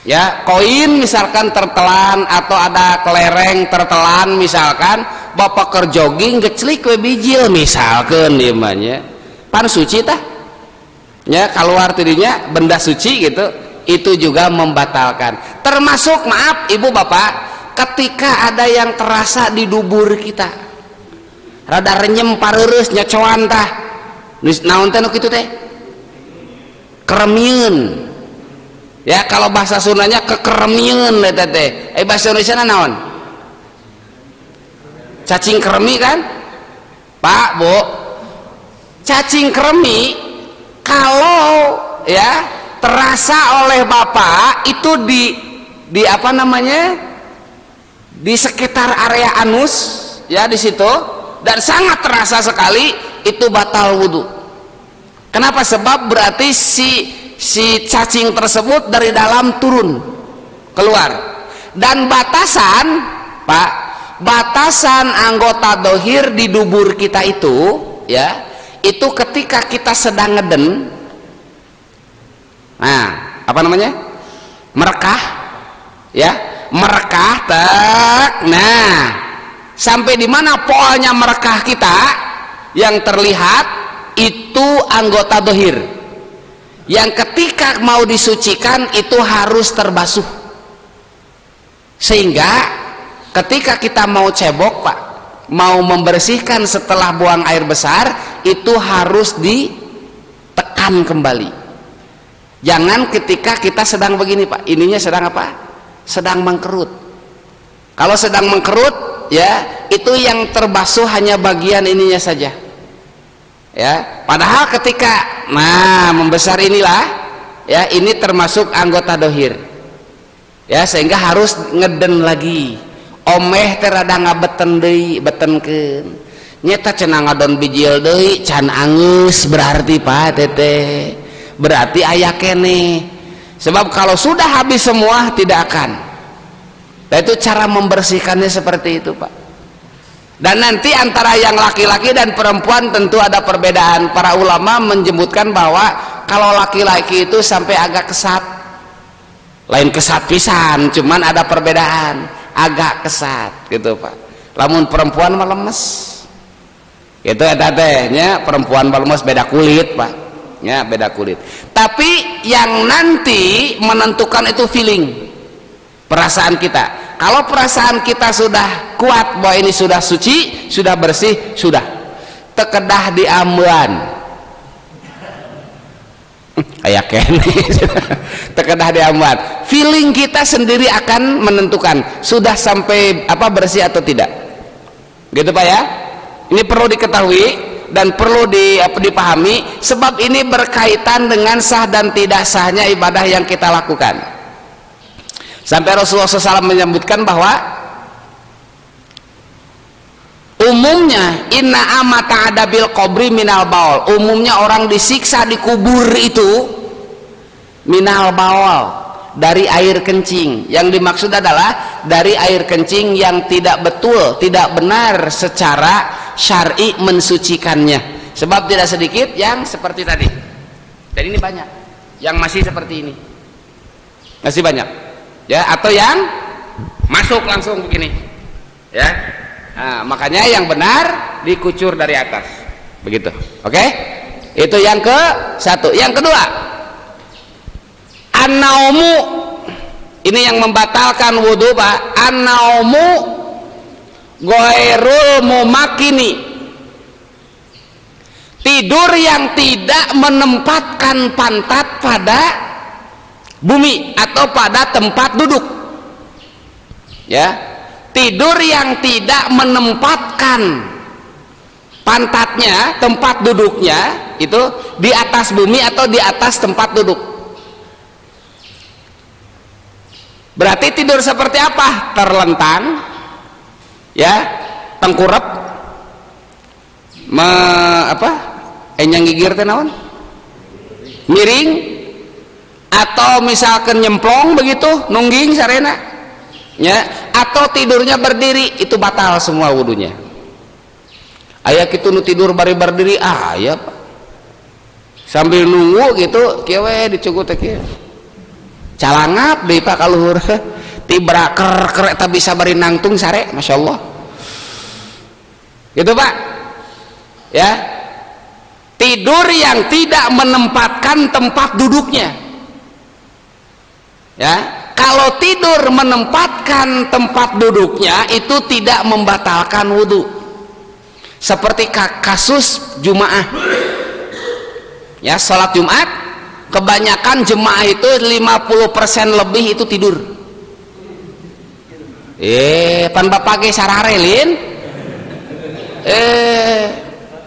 ya, koin misalkan tertelan, atau ada kelereng tertelan misalkan, Bapak keur jogging geclik we bijil misalkan dimanya pan suci tah? ya keluar tidinya benda suci gitu, itu juga membatalkan. Termasuk maaf ibu bapak, ketika ada yang terasa di dubur kita rada renyem pareureuss nyacoan tah naon teh nu kitu teh keremieun ya, kalau bahasa Sundanya kekeremieun eta teh bahasa Indonesia naon cacing kremi kan Pak Bu, cacing kremi kalau ya terasa oleh bapak itu di apa namanya di sekitar area anus ya di situ, dan sangat terasa sekali, itu batal wudhu. Kenapa? Sebab berarti si cacing tersebut dari dalam turun keluar, dan batasan Pak, batasan anggota dohir di dubur kita itu ya, itu ketika kita sedang ngeden, nah apa namanya, merekah ya, merekah tak, nah sampai di mana poalnya merekah kita yang terlihat itu anggota dohir yang ketika mau disucikan itu harus terbasuh, sehingga ketika kita mau cebok Pak, mau membersihkan setelah buang air besar, itu harus ditekan kembali. Jangan ketika kita sedang begini Pak, ininya sedang apa? Sedang mengkerut. Kalau sedang mengkerut ya, itu yang terbasuh hanya bagian ininya saja ya, padahal ketika membesar inilah ya, ini termasuk anggota dohir ya, sehingga harus ngeden lagi. Omeh terada ngabeten deui, betenkeun nyata cenah ngadon bijil deui can angeus, berarti Pak teteh berarti aya kene, sebab kalau sudah habis semua tidak akan. Nah, itu cara membersihkannya seperti itu Pak. Dan nanti antara yang laki-laki dan perempuan tentu ada perbedaan. Para ulama menyebutkan bahwa kalau laki-laki itu sampai agak kesat, lain kesat pisan, cuman ada perbedaan, agak kesat gitu Pak. Lamun perempuan mah lemes, itu ada tehnya, perempuan mah lemes, beda kulit Pak ya, beda kulit. Tapi yang nanti menentukan itu feeling, perasaan kita. Kalau perasaan kita sudah kuat bahwa ini sudah suci, sudah bersih, sudah tekedah diamban kayak kene tekedah diamban, feeling kita sendiri akan menentukan sudah sampai apa, bersih atau tidak gitu Pak ya. Ini perlu diketahui dan perlu dipahami, sebab ini berkaitan dengan sah dan tidak sahnya ibadah yang kita lakukan. Sampai Rasulullah SAW menyebutkan bahwa umumnya inna amata adabil qabri minal baul, umumnya orang disiksa di kubur itu minal baul, dari air kencing. Yang dimaksud adalah dari air kencing yang tidak betul, tidak benar secara syar'i mensucikannya. Sebab tidak sedikit yang seperti tadi, dan ini banyak yang masih seperti ini, masih banyak ya, atau yang masuk langsung begini ya. Nah, makanya yang benar dikucur dari atas begitu. Oke, itu yang ke satu. Yang kedua, an-naumu, ini yang membatalkan wudhu Pak. An-naumu ghairul mumakini, tidur yang tidak menempatkan pantat pada bumi atau pada tempat duduk ya, tidur yang tidak menempatkan pantatnya, tempat duduknya itu di atas bumi atau di atas tempat duduk. Berarti tidur seperti apa? Terlentang ya, tengkurap, enyang gigir teh naon, miring, atau misalkan nyemplung begitu nungging sarena ya, atau tidurnya berdiri, itu batal semua wudunya. Aya kitu nu tidur bari berdiri ya Pak, sambil nunggu gitu kieu we dicugut teh kieu calangap deui Pak kaluhur tibra ker eta bisa bari nangtung sare, masyaallah gitu Pak ya. tidur yang tidak menempatkan tempat duduknya. Ya, kalau tidur menempatkan tempat duduknya itu tidak membatalkan wudhu. Seperti kasus Jumaah. Ya, sholat Jumat kebanyakan jemaah itu 50% lebih itu tidur. Pan bapak ge sararelin.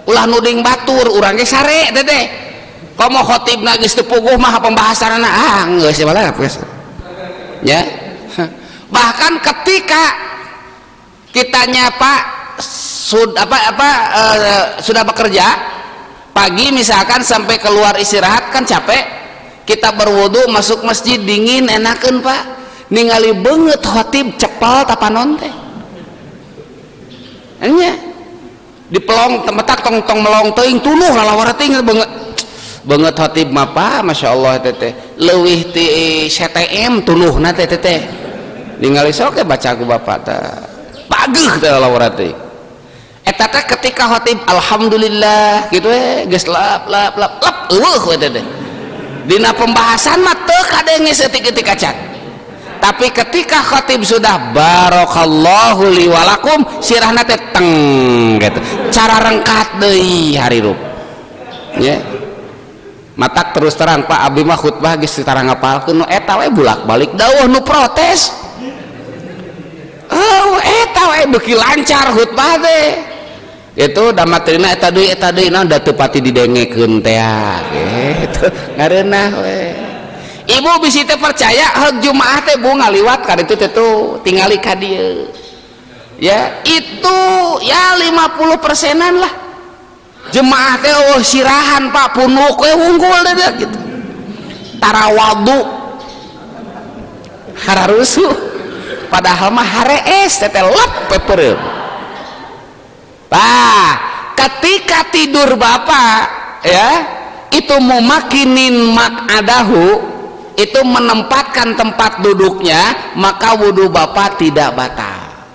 Ulah nuding batur urang ge sare teh. Komo khotibna geus teu puguh mah pembahasanna geus bae ya. Bahkan ketika kitanya Pak sudah bekerja pagi misalkan sampai keluar istirahat kan capek, kita berwudu masuk masjid dingin enakeun Pak, ningali beungeut khotib cepel tapanon teh nya dipelong temetak tong melong teuing tuluh lalawara teuing beungeut khotib mah Pak masyaallah teh leuwih ti CTM tuluhna teh ningali sok baca ku bapak teh pageuh teh lalawara teuing eta teh ketika khotib alhamdulillah gitu geus lap eueuh we teh dina pembahasan mah teu kadenge seutik-eutik acan. Tapi ketika khatib sudah barakallahu li walakum sirahna teh teng gitu cara rengkat deui harirup ya. Matak terus terang Pak abdi mah khutbah geus tara ngapalkeun nu eta we bulak-balik dawuh nu protes. Oh eta we beuki lancar khutbah teh itu da materina eta deui naon da teu pati didengekeun teh gitu ngareunah we. Ibu bisi teh percaya hak Jumaah teh bu ngaliwat ka ditu teh tuh tingali ka dieu ya itu ya 50%-an lah jemaah teh sirahan Pak punuk we wunggul deh gitu tarawadu hararusu padahal mah harees teh lep pepereup. Nah ketika tidur bapak ya itu mumakinin mak'adahu itu menempatkan tempat duduknya maka wudhu bapak tidak batal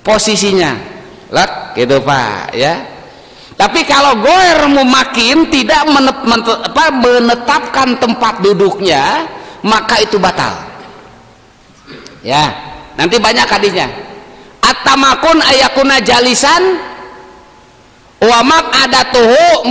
posisinya lihat gitu Pak ya. Tapi kalau goer mumakin tidak menetapkan tempat duduknya maka itu batal ya. Nanti banyak hadisnya at-tamakun ayakuna jalisan wa maq'adatuhu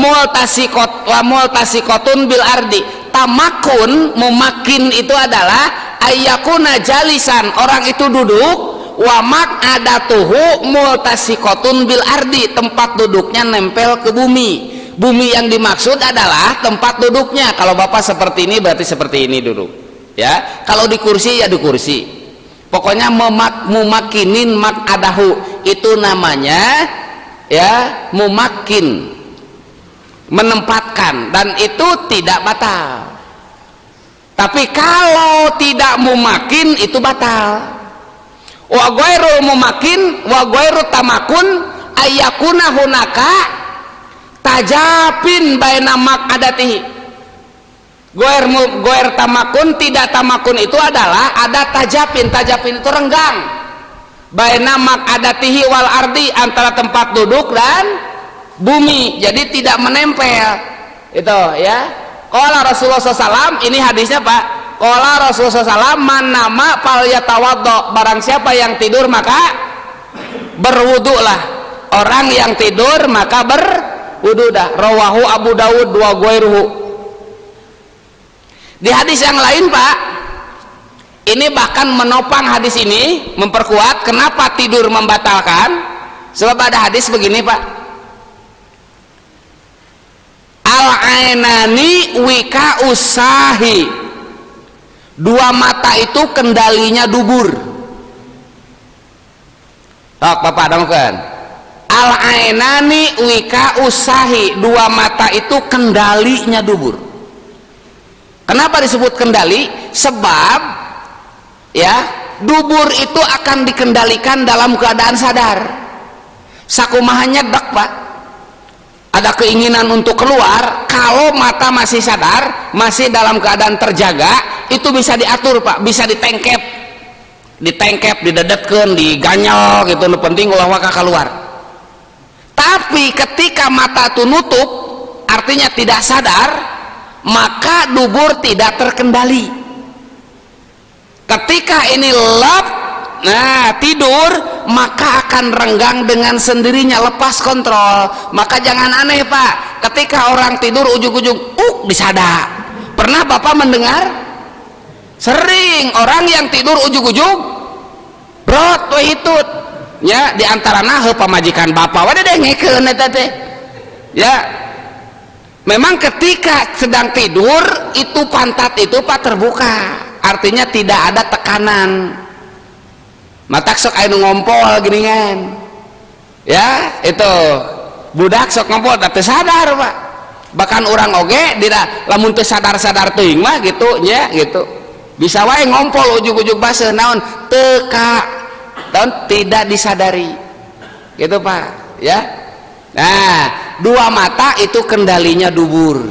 multasikotun bil ardi. Tamakun mumakin itu adalah ayakuna jalisan orang itu duduk wa maq'adatuhu multasikotun bil ardi tempat duduknya nempel ke bumi. Bumi yang dimaksud adalah tempat duduknya. Kalau bapak seperti ini berarti seperti ini duduk ya. Kalau di kursi ya di kursi. Pokoknya mumakinin maq'adahu itu namanya ya mumakin menempatkan dan itu tidak batal. Tapi kalau tidak mumakin itu batal. Wa ghairu mumakin wa ghairu tamakun ayakuna hunaka tajapin baina maq'adatihi. Ghair tamakun tidak tamakun itu adalah ada tajapin itu renggang baina maq'adatihi wal ardi antara tempat duduk dan bumi, jadi tidak menempel itu ya. Qala Rasulullah SAW, ini hadisnya Pak. Qala Rasulullah SAW, man nama fal yatawaddo, barang siapa yang tidur maka berwudulah. Orang yang tidur maka berwudu dah. Rawahu Abu Dawud wa ghairuhu. Di hadis yang lain Pak, ini bahkan menopang hadis ini, memperkuat kenapa tidur membatalkan. Sebab ada hadis begini Pak, al-ainani wika usahi, dua mata itu kendalinya dubur. Tok bapak dongkeun, al-ainani wika usahi, dua mata itu kendalinya dubur. Kenapa disebut kendali? Sebab ya dubur itu akan dikendalikan dalam keadaan sadar. Sakumahannya dak Pak, ada keinginan untuk keluar, kalau mata masih sadar, masih dalam keadaan terjaga, itu bisa diatur Pak, bisa ditengkep, didedetkeun, diganyol gitu, nu penting ulah waka keluar. Tapi ketika mata itu nutup artinya tidak sadar, maka dubur tidak terkendali. Ketika ini lep, nah tidur, maka akan renggang dengan sendirinya, lepas kontrol. Maka jangan aneh Pak, ketika orang tidur ujug-ujug disadak. Pernah Bapak mendengar? Sering orang yang tidur ujug-ujug brot hitut ya, diantarana pamajikan Bapak wadah deh ngekeun eta teh ya. Memang ketika sedang tidur itu pantat itu Pak terbuka, artinya tidak ada tekanan. Matak sok anu ngompol geuningan ya, itu budak sok ngompol teu sadar Pak. Bahkan orang oge tidak lamun teu sadar-sadar teuing mah gitu nya gitu, bisa wae ngompol ujug-ujug baseuh naon teka dan tidak disadari gitu Pak ya. Nah, dua mata itu kendalinya dubur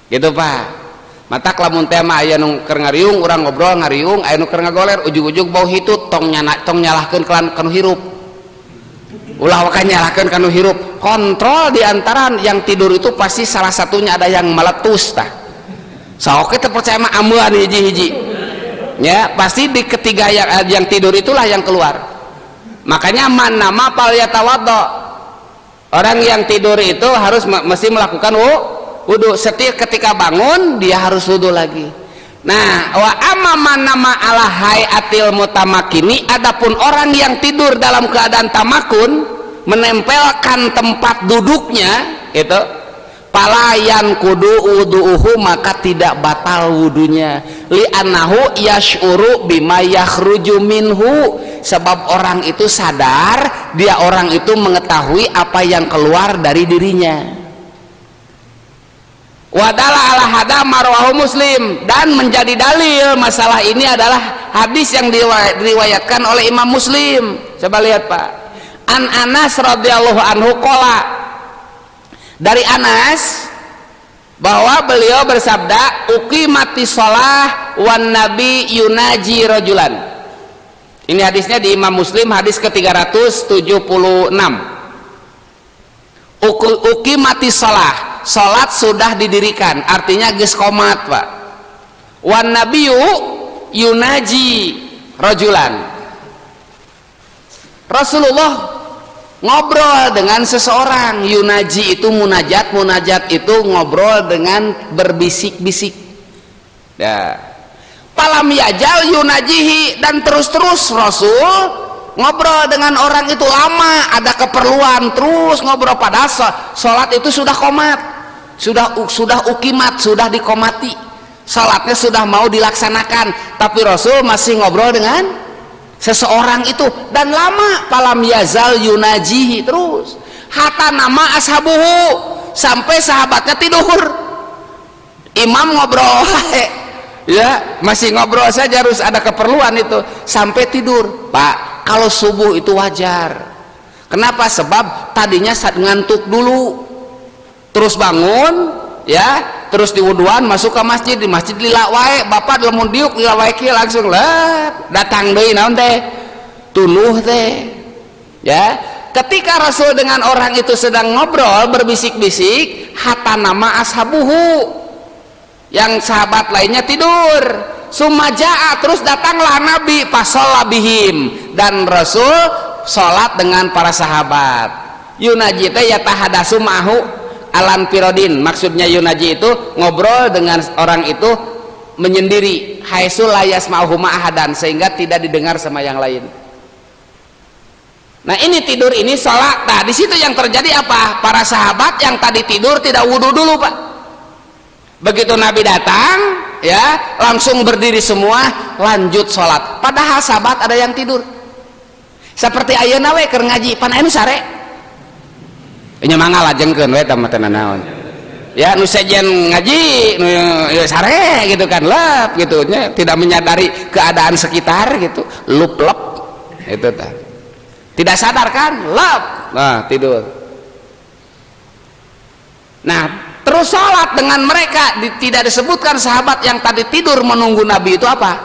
gitu Pak. Mata lamun teh mah aya nu keur ngariung, urang ngobrol ngariung, aya nu keur ngagoler ujug-ujug bau hitut tong nyalahkeun kanu hirup, ulah wae nyalahkeun kanu hirup. Kontrol diantara yang tidur itu pasti salah satunya ada yang meletus tah. Saoke teu percaya mah amuan hiji-hiji ya, pasti di ketiga yang tidur itulah yang keluar. Makanya man nama pal yatawaddo, orang yang tidur itu harus mesti melakukan wudu. Setiap ketika bangun dia harus wudu lagi. Nah, wa amma man nama ala hayatil mutamakini, adapun orang yang tidur dalam keadaan tamakun, menempelkan tempat duduknya itu, palayan kudu wudu'uhu, maka tidak batal wudunya, li'annahu yash'uru bima yakhruju minhu, sebab orang itu sadar, dia orang itu mengetahui apa yang keluar dari dirinya. Wadala ala hada marwahu Muslim, dan menjadi dalil masalah ini adalah hadis yang diriwayatkan oleh Imam Muslim. Coba lihat Pak, an Anas radhiyallahu anhu qala, dari Anas bahwa beliau bersabda, uqimati shalah wan nabi yunaji rajulan. Ini hadisnya di Imam Muslim, hadis ke-376. Uqimati shalah, salat sudah didirikan, artinya geus qomat Pak. Wan nabiyyu yunaji rajulan, Rasulullah ngobrol dengan seseorang. Yunaji itu munajat, munajat itu ngobrol dengan berbisik-bisik ya. Palam yajal yunajihi, dan terus-terus Rasul ngobrol dengan orang itu lama, ada keperluan terus ngobrol, pada sholat itu sudah komat, sudah ukimat, sudah dikomati, sholatnya sudah mau dilaksanakan, tapi Rasul masih ngobrol dengan seseorang itu dan lama. Palam yazal yunajihi, terus hatta nama ashabuhu, sampai sahabatnya tidur. Imam ngobrol ya, masih ngobrol saja, harus ada keperluan itu sampai tidur Pak. Kalau subuh itu wajar. Kenapa? Sebab tadinya ngantuk dulu, terus bangun ya, terus diwuduan, masuk ke masjid, di masjid lila wae, bapak lamun diuk lila wae kieu langsung lep datang deui naon teh tuluh teh ya. Ketika Rasul dengan orang itu sedang ngobrol berbisik-bisik, hatta nama ashabuhu, yang sahabat lainnya tidur. Sumaja'a, terus datanglah Nabi fasolla bihim, dan Rasul sholat dengan para sahabat. Yunaji teh yatahadasu ma'hu alan pirodin, maksudnya yunaji itu ngobrol dengan orang itu menyendiri, haitsu la yasma'uhu ma'ahadan, sehingga tidak didengar sama yang lain. Nah ini tidur, ini sholat. Nah di situ yang terjadi apa? Para sahabat yang tadi tidur tidak wudhu dulu Pak. Begitu Nabi datang ya, langsung berdiri semua, lanjut sholat. Padahal sahabat ada yang tidur. Seperti ayeuna we keur ngaji, pan anu sare nya mangga lajengkeun we tamah teu naon ya, nu sejen ngaji nu sare gitu kan, lep gitu nya, tidak menyadari keadaan sekitar gitu, lup-lep itu tah, tidak sadar kan, lep, nah tidur. Nah terus sholat dengan mereka. Tidak disebutkan sahabat yang tadi tidur menunggu Nabi itu apa,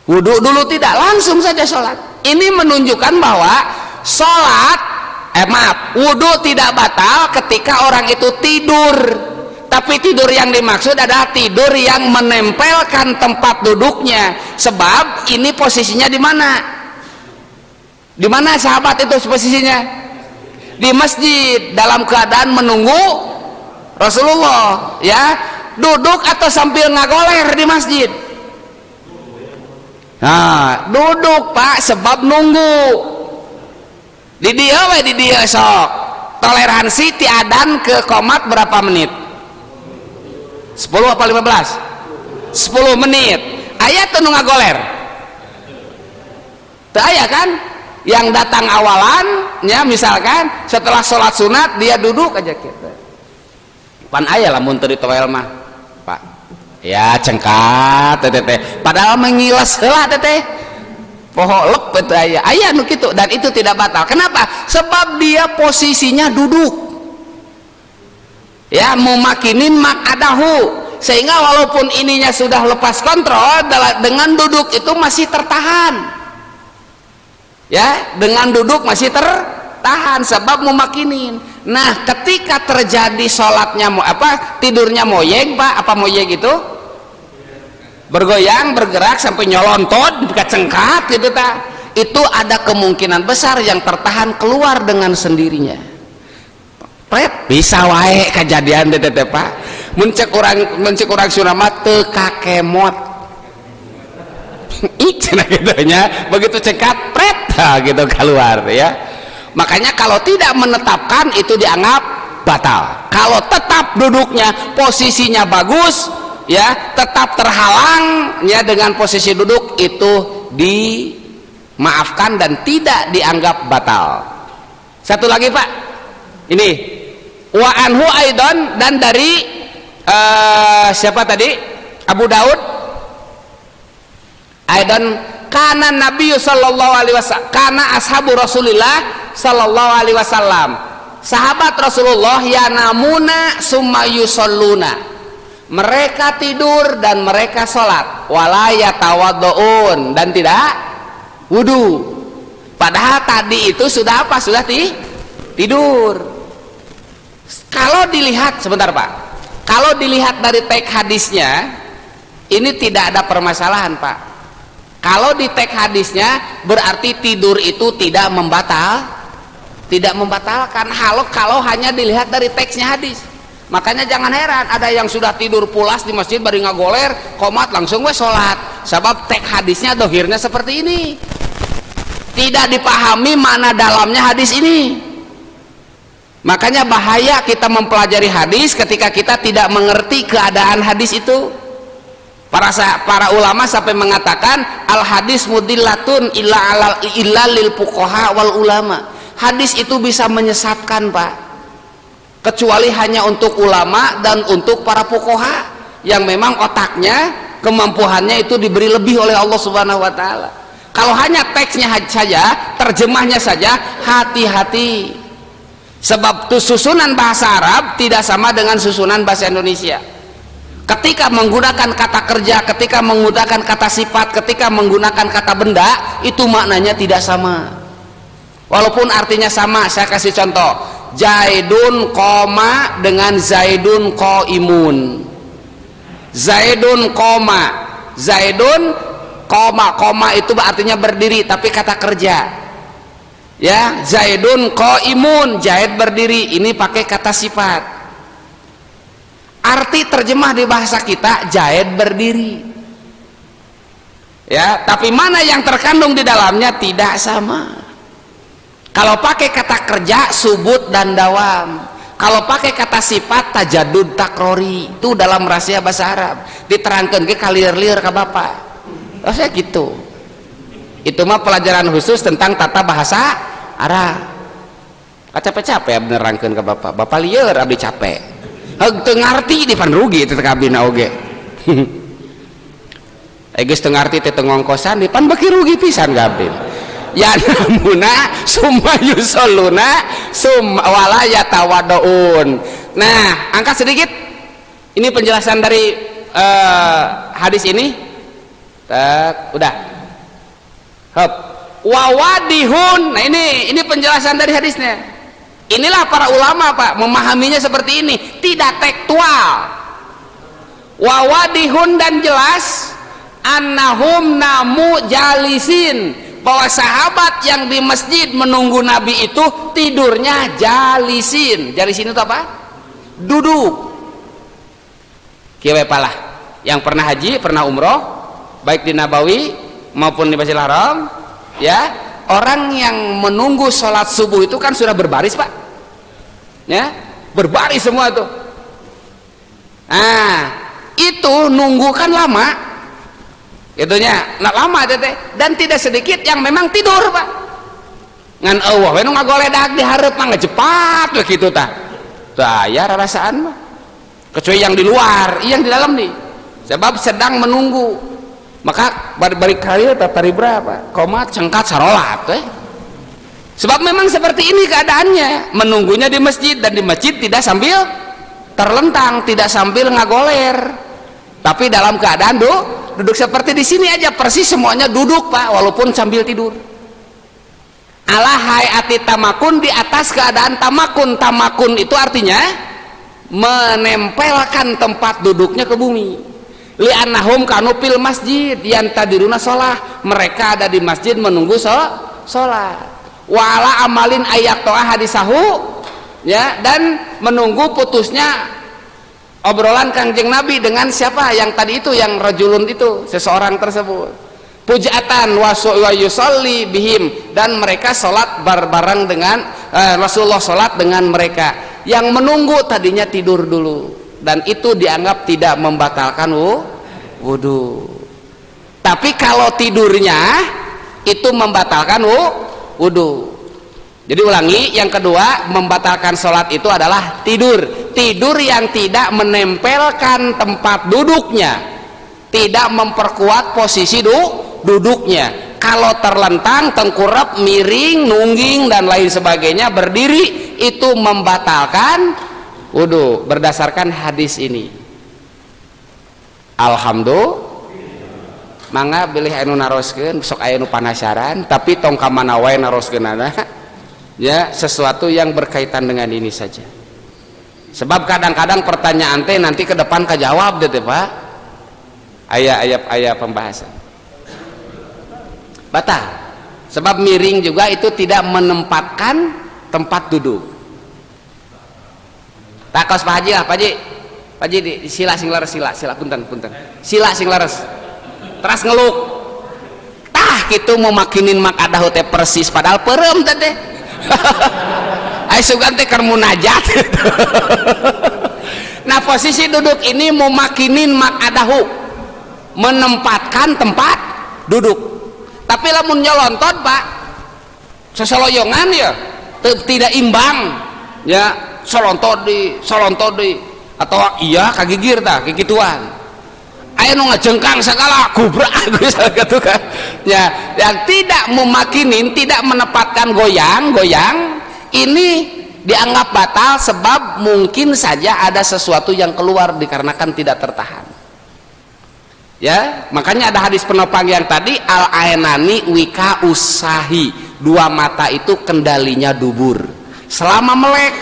wudhu dulu, tidak, langsung saja sholat. Ini menunjukkan bahwa sholat Maaf, wudu tidak batal ketika orang itu tidur, tapi tidur yang dimaksud adalah tidur yang menempelkan tempat duduknya. Sebab ini posisinya di mana? Di mana sahabat itu posisinya? Di masjid dalam keadaan menunggu Rasulullah, ya. Duduk atau sambil ngagoler di masjid? Nah, duduk Pak, sebab nunggu. Di dia sok. Toleransi tiadan ke komat berapa menit? 10 apa 15? 10 menit. Aya teu nu ngagoler? Teu aya kan? Yang datang awalan, ya misalkan setelah sholat sunat dia duduk aja gitu. Pan aya lamun teu ditoel mah, Pak. Ya cengkat teteh. Padahal mengilas heula teteh. Poho lep itu aya nu kitu, dan itu tidak batal. Kenapa? Sebab dia posisinya duduk, ya mumakinin makadahu, sehingga walaupun ininya sudah lepas kontrol, dengan duduk itu masih tertahan, ya dengan duduk masih tertahan sebab mumakinin. Nah ketika terjadi sholatnya tidurnya moyeng Pak, apa moyeng itu? Bergoyang, bergerak sampai nyolontot, kecengkat gitu ta. Itu ada kemungkinan besar yang tertahan keluar dengan sendirinya. Pret bisa wae kejadian teteh Pak. Muncek orang Suramat teu kakemot. Cenah gitu nya, begitu cekat pret gitu keluar ya. Makanya kalau tidak menetapkan itu dianggap batal. Kalau tetap duduknya posisinya bagus, ya tetap terhalang ya dengan posisi duduk, itu dimaafkan dan tidak dianggap batal. Satu lagi Pak, ini wa anhu aidon, dan dari siapa tadi? Abu Daud. Aidon kana Nabi sallallahu alaihi wasallam, kana ashabu Rasulillah sallallahu alaihi wasallam, sahabat Rasulullah yanamuna summa yusalluna, mereka tidur dan mereka sholat, wala yatawadduun, dan tidak wudu. Padahal tadi itu sudah apa? Sudah tidur. Kalau dilihat sebentar Pak, kalau dilihat dari teks hadisnya ini tidak ada permasalahan Pak. Kalau di teks hadisnya berarti tidur itu tidak membatalkan. Kalau hanya dilihat dari teksnya hadis. Makanya jangan heran ada yang sudah tidur pulas di masjid bari ngagoler komat langsung we sholat, sebab teks hadisnya dohirnya seperti ini, tidak dipahami mana dalamnya hadis ini. Makanya bahaya kita mempelajari hadis ketika kita tidak mengerti keadaan hadis itu. Para ulama sampai mengatakan al hadis mudillatun illa lil fuqaha wal ulama. Hadis itu bisa menyesatkan Pak, kecuali hanya untuk ulama dan untuk para fuqaha yang memang otaknya, kemampuannya itu diberi lebih oleh Allah Subhanahu wa taala. Kalau hanya teksnya saja, terjemahnya saja, hati-hati. Sebab susunan bahasa Arab tidak sama dengan susunan bahasa Indonesia. Ketika menggunakan kata kerja, ketika menggunakan kata sifat, ketika menggunakan kata benda, itu maknanya tidak sama. Walaupun artinya sama. Saya kasih contoh, Zaidun koma dengan Zaidun qaimun. Zaidun koma, Zaidun koma itu artinya berdiri tapi kata kerja. Ya, Zaidun qaimun, Zaid berdiri, ini pakai kata sifat. Arti terjemah di bahasa kita Zaid berdiri. Ya, tapi mana yang terkandung di dalamnya tidak sama. Kalau pakai kata kerja subut dan dawam, kalau pakai kata sifat tajadud takrori, itu dalam rahasia bahasa Arab diterangkan ke kalir-lir ke Bapak. Rasanya gitu. Itu mah pelajaran khusus tentang tata bahasa Arab. Capek-capek menerangkan ke Bapak. Bapak lieur abdi capek. Teu ngarti di pan rugi teh kabina oge. Geus teu ngarti teh ngongkosan di pan beki rugi pisan kabin. Ya namuna summa yusalluna summa wala yatawadduun. Nah, angkat sedikit. Ini penjelasan dari hadis ini. Udah. Hop. Wawadihun. Nah, ini penjelasan dari hadisnya. Inilah para ulama Pak memahaminya seperti ini, tidak tekstual. Wawadihun, dan jelas annahum namu jalisin, bahwa sahabat yang di masjid menunggu Nabi itu tidurnya jalisin. Jalisin itu apa? Duduk. Kieu palah yang pernah haji, pernah umroh, baik di Nabawi maupun di Masjidil Haram, ya, orang yang menunggu sholat subuh itu kan sudah berbaris Pak, ya, berbaris semua tuh. Nah, itu nunggu kan lama, itunya, nak lama teh, dan tidak sedikit yang memang tidur Pak. Ngan eueuh we nu ngagoledak di hareup mah ngecepat we kitu tah. Tah aya rarasaan mah. Kecuali yang di luar, yang di dalam nih. Sebab sedang menunggu. Maka balik kali tari berapa? Komat cengkat sarolat teh. Sebab memang seperti ini keadaannya, menunggunya di masjid, dan di masjid tidak sambil terlentang, tidak sambil ngagoler. Tapi dalam keadaan duduk seperti di sini aja, persis semuanya duduk Pak, walaupun sambil tidur. Ala hayati tamakun, di atas keadaan tamakun. Tamakun itu artinya menempelkan tempat duduknya ke bumi. Li'annahum kanu fil masjid yantadiruna sholah, mereka ada di masjid menunggu sholat. Wala amalin ayak to'ah hadisahu, ya, dan menunggu putusnya obrolan Kangjeng Nabi dengan siapa yang tadi itu, yang rajulun itu, seseorang tersebut. Pujatan wa yusolli bihim, dan mereka sholat bareng dengan Rasulullah, sholat dengan mereka. Yang menunggu tadinya tidur dulu, dan itu dianggap tidak membatalkan wudhu. Tapi kalau tidurnya itu membatalkan wudhu. Jadi ulangi, yang kedua, membatalkan sholat itu adalah tidur yang tidak menempelkan tempat duduknya, tidak memperkuat posisi duduknya. Kalau terlentang, tengkurap, miring, nungging, dan lain sebagainya, berdiri, itu membatalkan wudhu berdasarkan hadis ini. Alhamdulillah. Mangga bilih anu naroskeun, sok aya nu panasaran, tapi tong ka mana wae naroskeunana. Ya, sesuatu yang berkaitan dengan ini saja. Sebab kadang-kadang pertanyaan teh nanti ke depan kejawab deh Pak. Aya pembahasan. Batal. Sebab miring juga itu tidak menempatkan tempat duduk. Takos Pak Haji lah, Pak Haji. Pak Haji di sila sing leres, sila punten. Sila sing leres. Teras ngeluk. Tah kitu mau makinin mak adahu teh persis padahal peureum teh teh. Ai sugan teh keur munajat. Nah, posisi duduk ini memakinin makadahu, menempatkan tempat duduk. Tapi lamun nyolontot Pak, sesoloyongan ya, tidak imbang ya, solontot di atau iya kagigir tah kikituan. Aya nu ngajengkang segala gubrak gitu kan. Ya, yang tidak memakinin, tidak menempatkan goyang, ini dianggap batal sebab mungkin saja ada sesuatu yang keluar dikarenakan tidak tertahan. Ya, makanya ada hadis penopang yang tadi, al ainani wika usahi, dua mata itu kendalinya dubur. Selama melek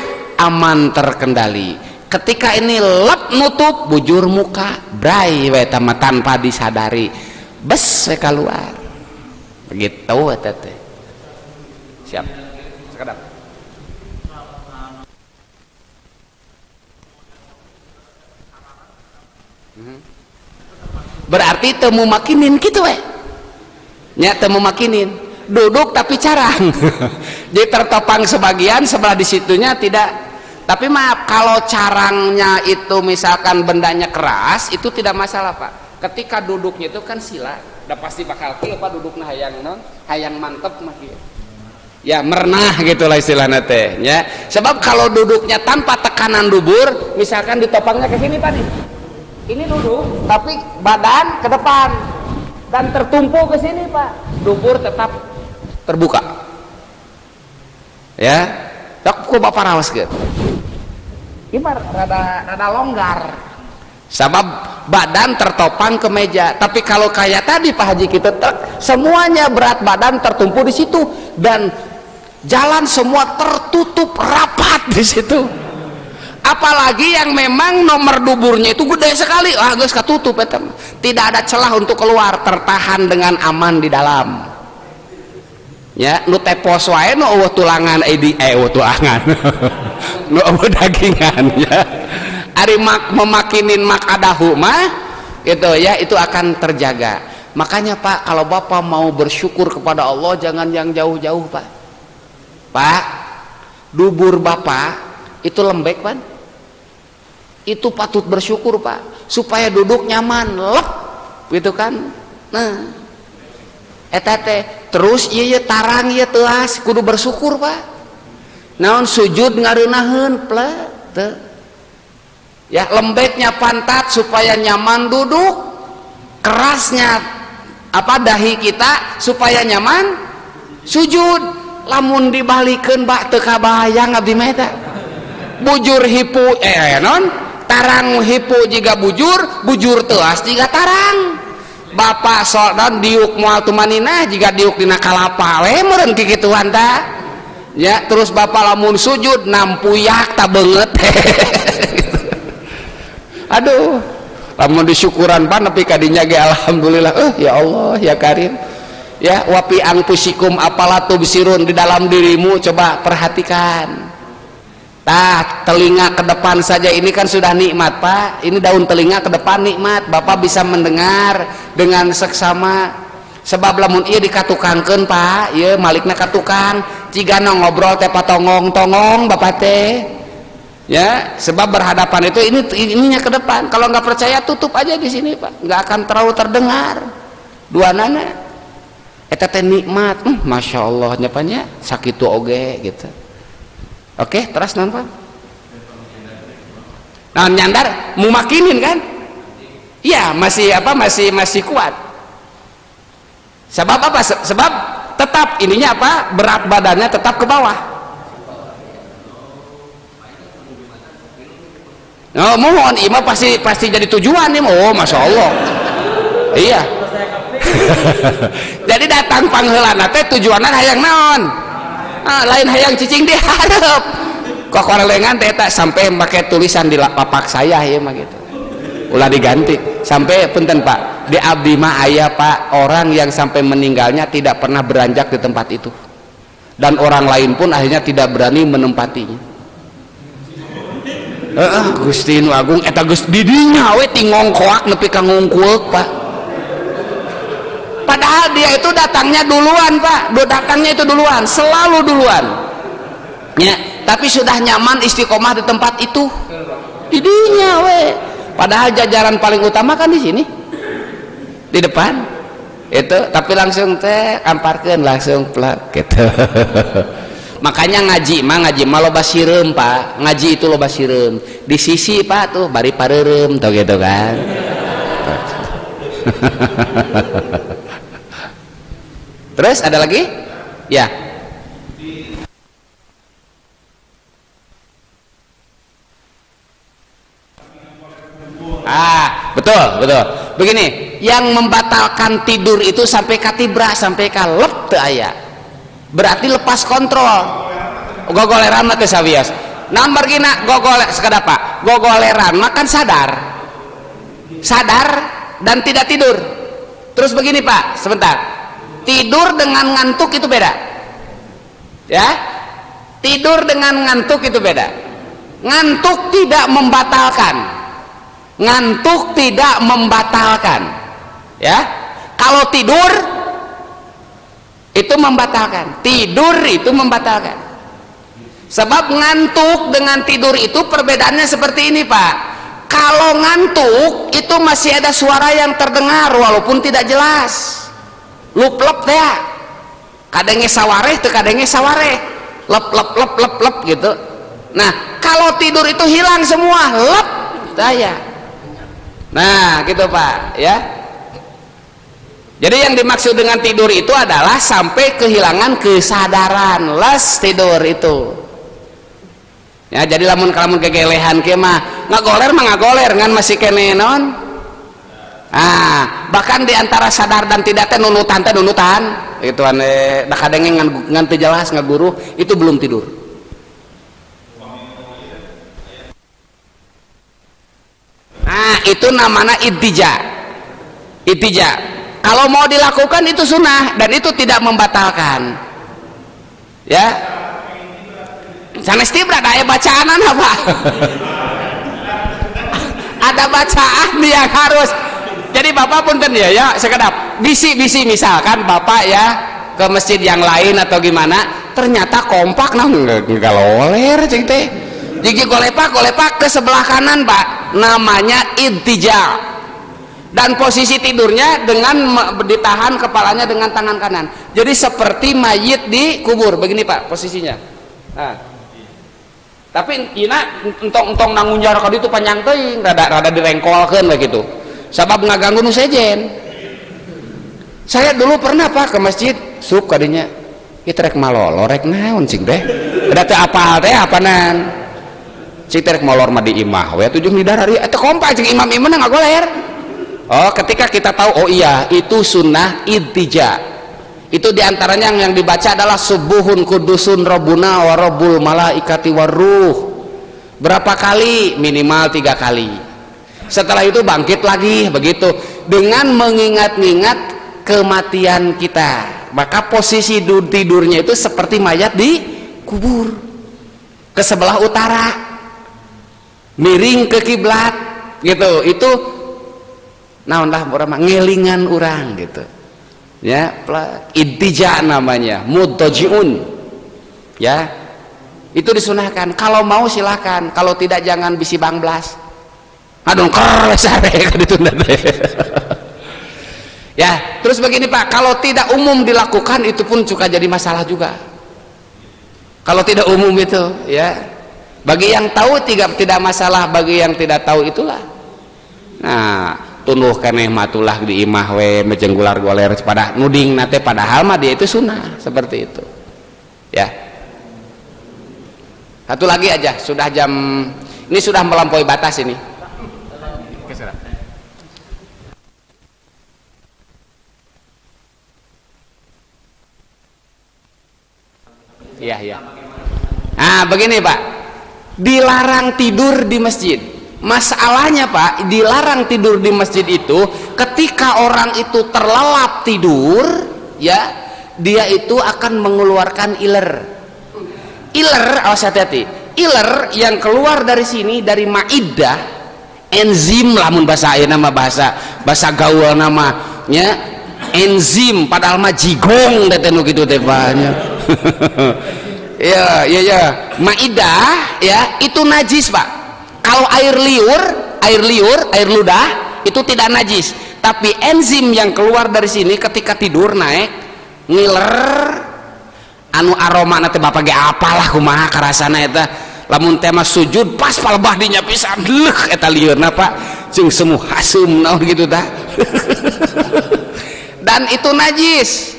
aman terkendali. Ketika ini lep nutup bujur muka brai we tanpa disadari bes we keluar begitu teh. Siap sekedap. Berarti temu makinin gitu we nya, temu makinin duduk tapi carang. Jadi tertopang sebagian, sebelah di situnya tidak. Tapi maaf, kalau carangnya itu misalkan bendanya keras, itu tidak masalah Pak. Ketika duduknya itu kan sila, udah pasti bakal kieu Pak dudukna hayang mantep mah kieu. Ya merenah gitulah istilahnya teh, ya. Sebab kalau duduknya tanpa tekanan dubur, misalkan ditopangnya ke sini Pak nih. Ini duduk, tapi badan ke depan dan tertumpu ke sini Pak. Dubur tetap terbuka. Ya. Tak ku Bapak raos gitu. Gimana rada longgar. Sebab badan tertopang ke meja. Tapi kalau kayak tadi Pak Haji kita semuanya berat badan tertumpu di situ, dan jalan semua tertutup rapat di situ. Apalagi yang memang nomor duburnya itu gede sekali, geus katutup eta. Tidak ada celah untuk keluar, tertahan dengan aman di dalam. Ya, nu tepos wae nu eueuh tulangan eueuh tulangan. Nu eueuh dagingan ya. Ari memakinin makadahu mah gitu ya, itu akan terjaga. Makanya Pak, kalau Bapak mau bersyukur kepada Allah jangan yang jauh-jauh Pak. Pak, dubur Bapak itu lembek Pak. Itu patut bersyukur Pak, supaya duduk nyaman, lep gitu kan. Nah, eta teh terus ieu tarang ieu teuas kudu bersyukur Pak. Naon sujud ngareunaheun teu. Ya, lembeknya pantat supaya nyaman duduk, kerasnya dahi kita supaya nyaman sujud. Lamun dibalikeun Pak teu kabayang abdi mah eta. Bujur hipu non tarang hipu jika bujur teuas jika tarang. Bapak soal diuk moal tumanina jika diuk dina kalapa we meureun kikituan ta. Ya, terus Bapak lamun sujud nampuyak ta beungeut. Aduh, lamun disyukuran Pak nepi ka dinya ge alhamdulillah. Ya Allah ya Karim. Ya, wapi angpusikum apalatu bisirun, di dalam dirimu coba perhatikan. Tah, telinga ke depan saja ini kan sudah nikmat Pak. Ini daun telinga ke depan nikmat. Bapak bisa mendengar dengan seksama. Sebab lamun ieu dikatukankeun Pak, ieu malikna katukang, cigana ngobrol teh patongong-tongong Bapak teh. Ya, sebab berhadapan itu ininya ke depan. Kalau nggak percaya tutup aja di sini Pak, nggak akan terlalu terdengar. Dua nana, eta teh nikmat, masya Allah nyapanya sakitu oge gitu. Oke, terus non Pak. Nah, nyandar mumakinin kan? Iya, masih kuat. Sebab apa? Sebab tetap ininya apa? Berat badannya tetap ke bawah. Oh, mohon imam pasti jadi tujuan nih. Oh, masya Allah. Iya. Jadi datang pangheulana teh tujuanan hayang naon? Lain hayang cicing diharap. Kok korelengan teh sampai pakai tulisan di papak saya ya mah gitu. Ulah diganti sampai punten Pak, di abdi mah aya Pak orang yang sampai meninggalnya tidak pernah beranjak di tempat itu. Dan orang lain pun akhirnya tidak berani menempatinya. Gusti nu agung eta geus didinya we tingongkoak nepi ka ngungkulek Pak. Padahal dia itu datangnya duluan Pak, datangnya itu duluan, selalu duluan ya, tapi sudah nyaman istiqomah di tempat itu didinya we. Padahal jajaran paling utama kan di sini di depan itu, tapi langsung teh amparkeun langsung plak gitu. Makanya ngaji mah loba sireum Pak, ngaji itu loba sireum di sisi Pak tuh bari pareureum tuh gitu kan. Terus ada lagi? Ya. Betul. Begini, yang membatalkan tidur itu sampai katibra, sampai kalep teu aya. Berarti lepas kontrol. Gogoleran mah teh sawios. Naon margina gogoler sekadar Pak. Gogoleran makan sadar dan tidak tidur. Terus begini Pak, sebentar. Tidur dengan ngantuk itu beda ya, tidur dengan ngantuk itu beda. Ngantuk tidak membatalkan ya. Kalau tidur itu membatalkan, sebab ngantuk dengan tidur itu perbedaannya seperti ini Pak. Kalau ngantuk itu masih ada suara yang terdengar walaupun tidak jelas. Lup-lep teh kadenge sawareh teu kadenge sawareh, lep gitu. Nah, kalau tidur itu hilang semua, lep daya. Nah, gitu Pak ya. Jadi yang dimaksud dengan tidur itu adalah sampai kehilangan kesadaran, les tidur itu. Ya, jadi lamun kegelehan ke mah ngagoler ngan masih kene non Bahkan diantara sadar dan tidak teh nunutan itu dah kadang ngan teu jelas ngaguru itu belum tidur. Itu namanya ittija. Kalau mau dilakukan itu sunnah dan itu tidak membatalkan. Ya. Sanes tibra aya bacaanan apa? Ada bacaan yang harus. Jadi bapak punten ya sekedap bisi misalkan bapak ya ke masjid yang lain atau gimana, ternyata kompak enggak loler cing teh. Jigi golepak ke sebelah kanan pak, namanya ittija. Dan posisi tidurnya dengan ditahan kepalanya dengan tangan kanan. Jadi seperti mayit di kubur begini pak posisinya. Tapi ina entong nangunjar ka ditu panjang teuing, rada direngkolkeun begitu. Sabab ngaganggu nu sejen. Saya dulu pernah pak ke masjid, sup kadinya. Ieu rek malolo rek naon cing teh. Da teu apal teh apanan. Cing teh rek molor mah di imah we tujuh lidar hari eta kompak cing imam-imam ngagoler. Oh, ketika kita tahu oh iya itu sunnah ittija. Itu diantaranya yang dibaca adalah subuhun kudusun rabbuna wa rabbul malaikati waruh. Berapa kali? Minimal 3 kali. Setelah itu bangkit lagi begitu dengan mengingat-ingat kematian kita. Maka posisi tidurnya itu seperti mayat di kubur. Ke sebelah utara. Miring ke kiblat gitu. Itu naon dah urang ngelingan urang gitu. Ya, ittija namanya, mudtajiun. Ya. Itu disunahkan. Kalau mau silakan, kalau tidak jangan bisi bangblas. Aduh sare ditunda teh. Ya, terus begini Pak, kalau tidak umum dilakukan itu pun suka jadi masalah juga. Kalau tidak umum itu, ya. Bagi yang tahu tidak masalah, bagi yang tidak tahu itulah. Nah, tunuh keneh matulah di imah we mejenggular goler pada nuding nate padahal mah dia itu sunnah seperti itu. Ya. Satu lagi aja, sudah jam ini sudah melampaui batas ini. Iya. Nah, begini Pak. Dilarang tidur di masjid. Masalahnya Pak, dilarang tidur di masjid itu ketika orang itu terlelap tidur, ya, dia itu akan mengeluarkan iler. Iler, awas hati-hati. Iler yang keluar dari sini dari maidah, enzim lamun bahasa ayeuna mah bahasa gaul namanya enzim padahal mah jigong teh nu kitu teh banyak. Ya, maidah ya itu najis Pak. Kalau air ludah itu tidak najis, tapi enzim yang keluar dari sini ketika tidur naik ngiler anu aroma nanti bapak ge apalah kumaha karasana eta lamun tema sujud pas palebah dinya pisan eta liurna Pak jeung semu hasum naon gitu tah. Dan itu najis.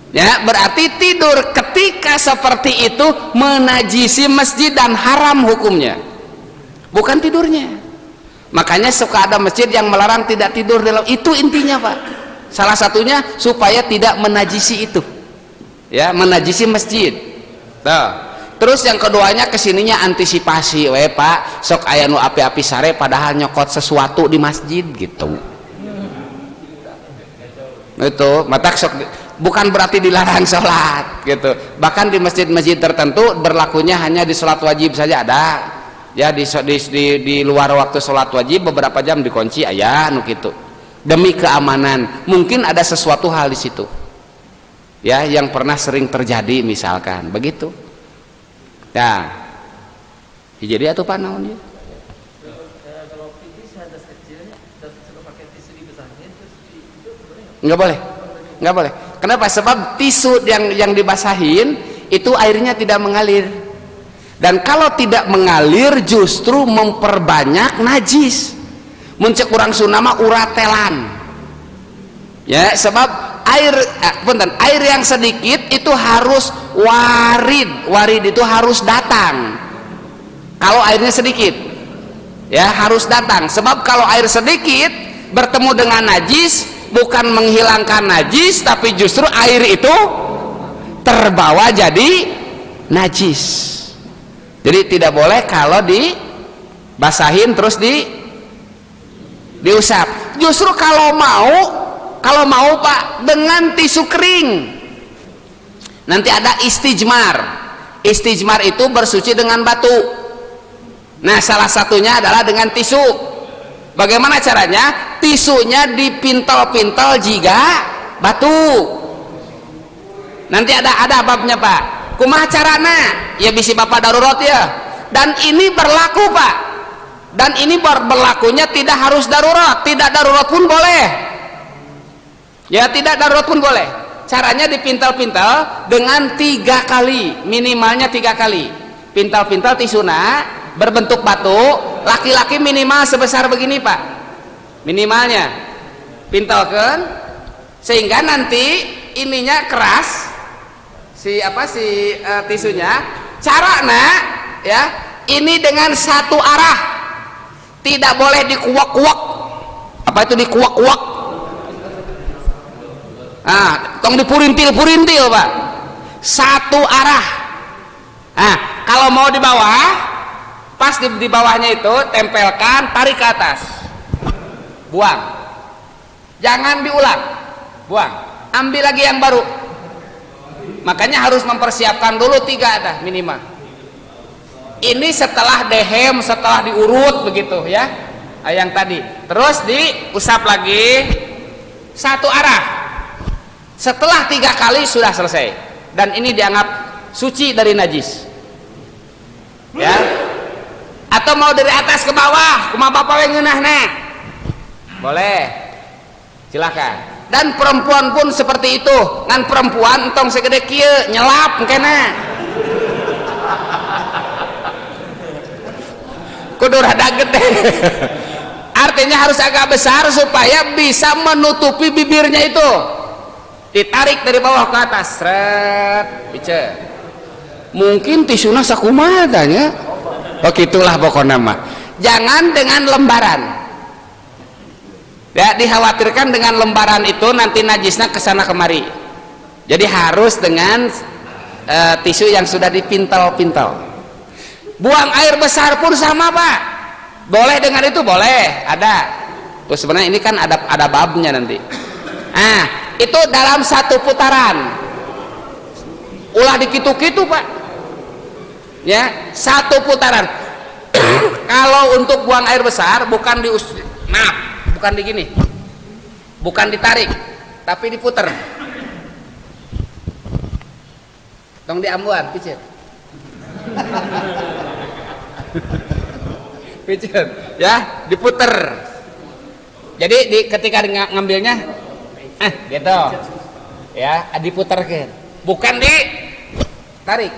Ya, berarti tidur ketika seperti itu menajisi masjid dan haram hukumnya. Bukan tidurnya. Makanya suka ada masjid yang melarang tidak tidur dalam itu intinya Pak. Salah satunya supaya tidak menajisi itu. Ya, menajisi masjid. Tuh. Terus yang keduanya kesininya antisipasi, we Pak, sok aya nu api-api sare padahal nyokot sesuatu di masjid gitu. Itu, matak sok bukan berarti dilarang sholat gitu. Bahkan di masjid-masjid tertentu berlakunya hanya di sholat wajib saja ada. Ya di luar waktu sholat wajib beberapa jam dikunci aya nu kitu demi keamanan. Mungkin ada sesuatu hal di situ ya yang pernah sering terjadi misalkan begitu ya. Jadi atau apa naonnya nggak boleh. Kenapa? Sebab tisu yang dibasahin itu airnya tidak mengalir. Dan kalau tidak mengalir justru memperbanyak najis. Muncul kurang sunama uratelan. Ya, sebab air yang sedikit itu harus warid. Warid itu harus datang. Kalau airnya sedikit, ya harus datang. Sebab kalau air sedikit bertemu dengan najis bukan menghilangkan najis, tapi justru air itu terbawa jadi najis. Jadi tidak boleh kalau dibasahin terus diusap. Justru kalau mau Pak, dengan tisu kering. Nanti ada istijmar. Istijmar itu bersuci dengan batu. Nah, salah satunya adalah dengan tisu. Bagaimana caranya? Tisunya dipintal-pintal jika batu. Nanti ada babnya Pak. Kumaha carana? Ya bisi Bapak darurat ya. Dan ini berlaku Pak. Dan ini berlakunya tidak harus darurat. Tidak darurat pun boleh. Ya, tidak darurat pun boleh. Caranya dipintal-pintal dengan 3 kali, minimalnya 3 kali. Pintal-pintal tisuna berbentuk batu. Laki-laki minimal sebesar begini Pak. Minimalnya pintalkan sehingga nanti ininya keras. Tisunya. Carana ya, ini dengan satu arah. Tidak boleh dikuak-kuak. Apa itu dikuak-kuak? Tong dipurintil-purintil Pak. Satu arah. Nah, kalau mau di bawah, pas di bawahnya itu tempelkan, tarik ke atas. Buang. Jangan diulang. Buang. Ambil lagi yang baru. Makanya harus mempersiapkan dulu 3 dah minimal. Ini setelah dehem, setelah diurut begitu ya. Yang tadi. Terus diusap lagi satu arah. Setelah 3 kali sudah selesai. Dan ini dianggap suci dari najis. Ya. Atau mau dari atas ke bawah, kumaha Bapak yang ngeunahna? Boleh. Silakan. Dan perempuan pun seperti itu. Ngan perempuan entong segede kieu nyelap kena. Kudu rada gede. Artinya harus agak besar supaya bisa menutupi bibirnya itu. Ditarik dari bawah ke atas. Sret, bice. Mungkin tisuna sakumaha tanya. Begitulah pokoknya mah. Jangan dengan lembaran. Ya, dikhawatirkan dengan lembaran itu nanti najisnya kesana kemari. Jadi harus dengan tisu yang sudah dipintal-pintal. Buang air besar pun sama Pak. Boleh dengan itu? Boleh, ada. Tuh sebenarnya ini kan ada babnya nanti. Itu dalam 1 putaran. Ulah dikitu-kitu Pak. Ya, 1 putaran. Kalau untuk buang air besar bukan bukan digini, bukan ditarik, tapi diputer. Tong diambuan, picit. Picit, ya, diputer. Jadi ketika ngambilnya, gitu, ya, diputerkan. Bukan ditarik,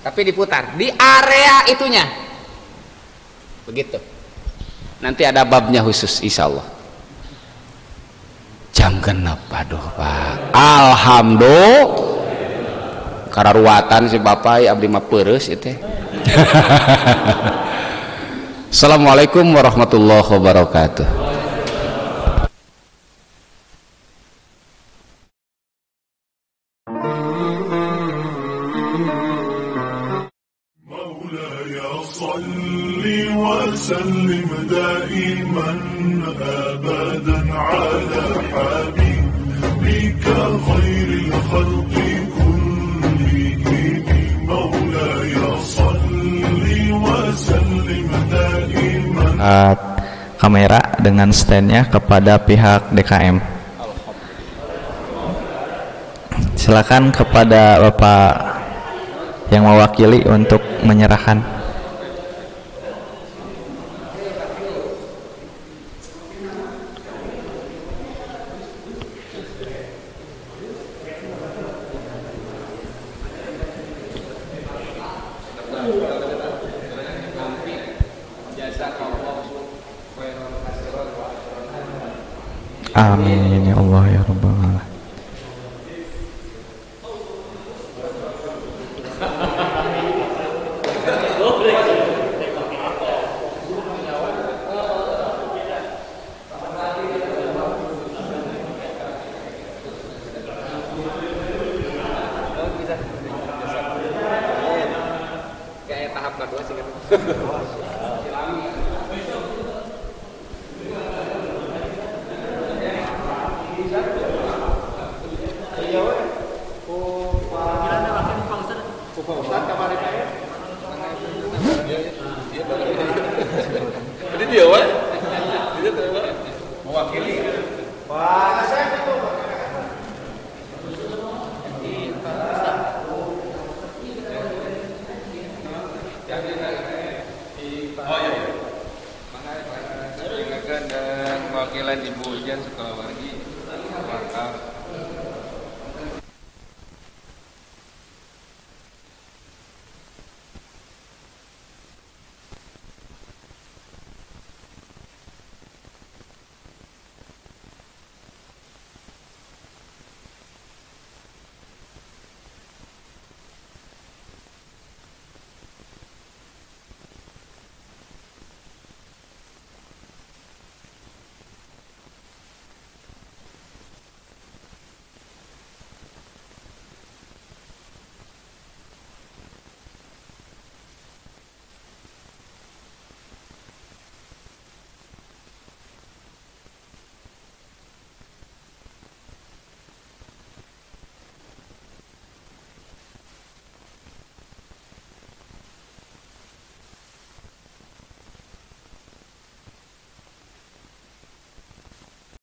tapi diputar di area itunya. Begitu. Nanti ada babnya khusus insya Allah. Jam genep, aduh Pak. Alhamdulillah. Kararuatan si Bapak abdi mah peureus itu. Assalamualaikum warahmatullahi wabarakatuh. وسلم دائما أبدا على حبيبك خير الخلق كلهم مولاي صل وسلم دائما. Kamera dengan standnya kepada pihak DKM. Silakan kepada Bapak yang mewakili untuk menyerahkan. Amin ya Allah ya Rabbal Alamin. Kayak tahap kedua sih kan. Jadi dia wah. Dia mewakili. Wah, saya itu. Oh iya iya. Ingatkan dan wakilan Ibu Ujian sekolah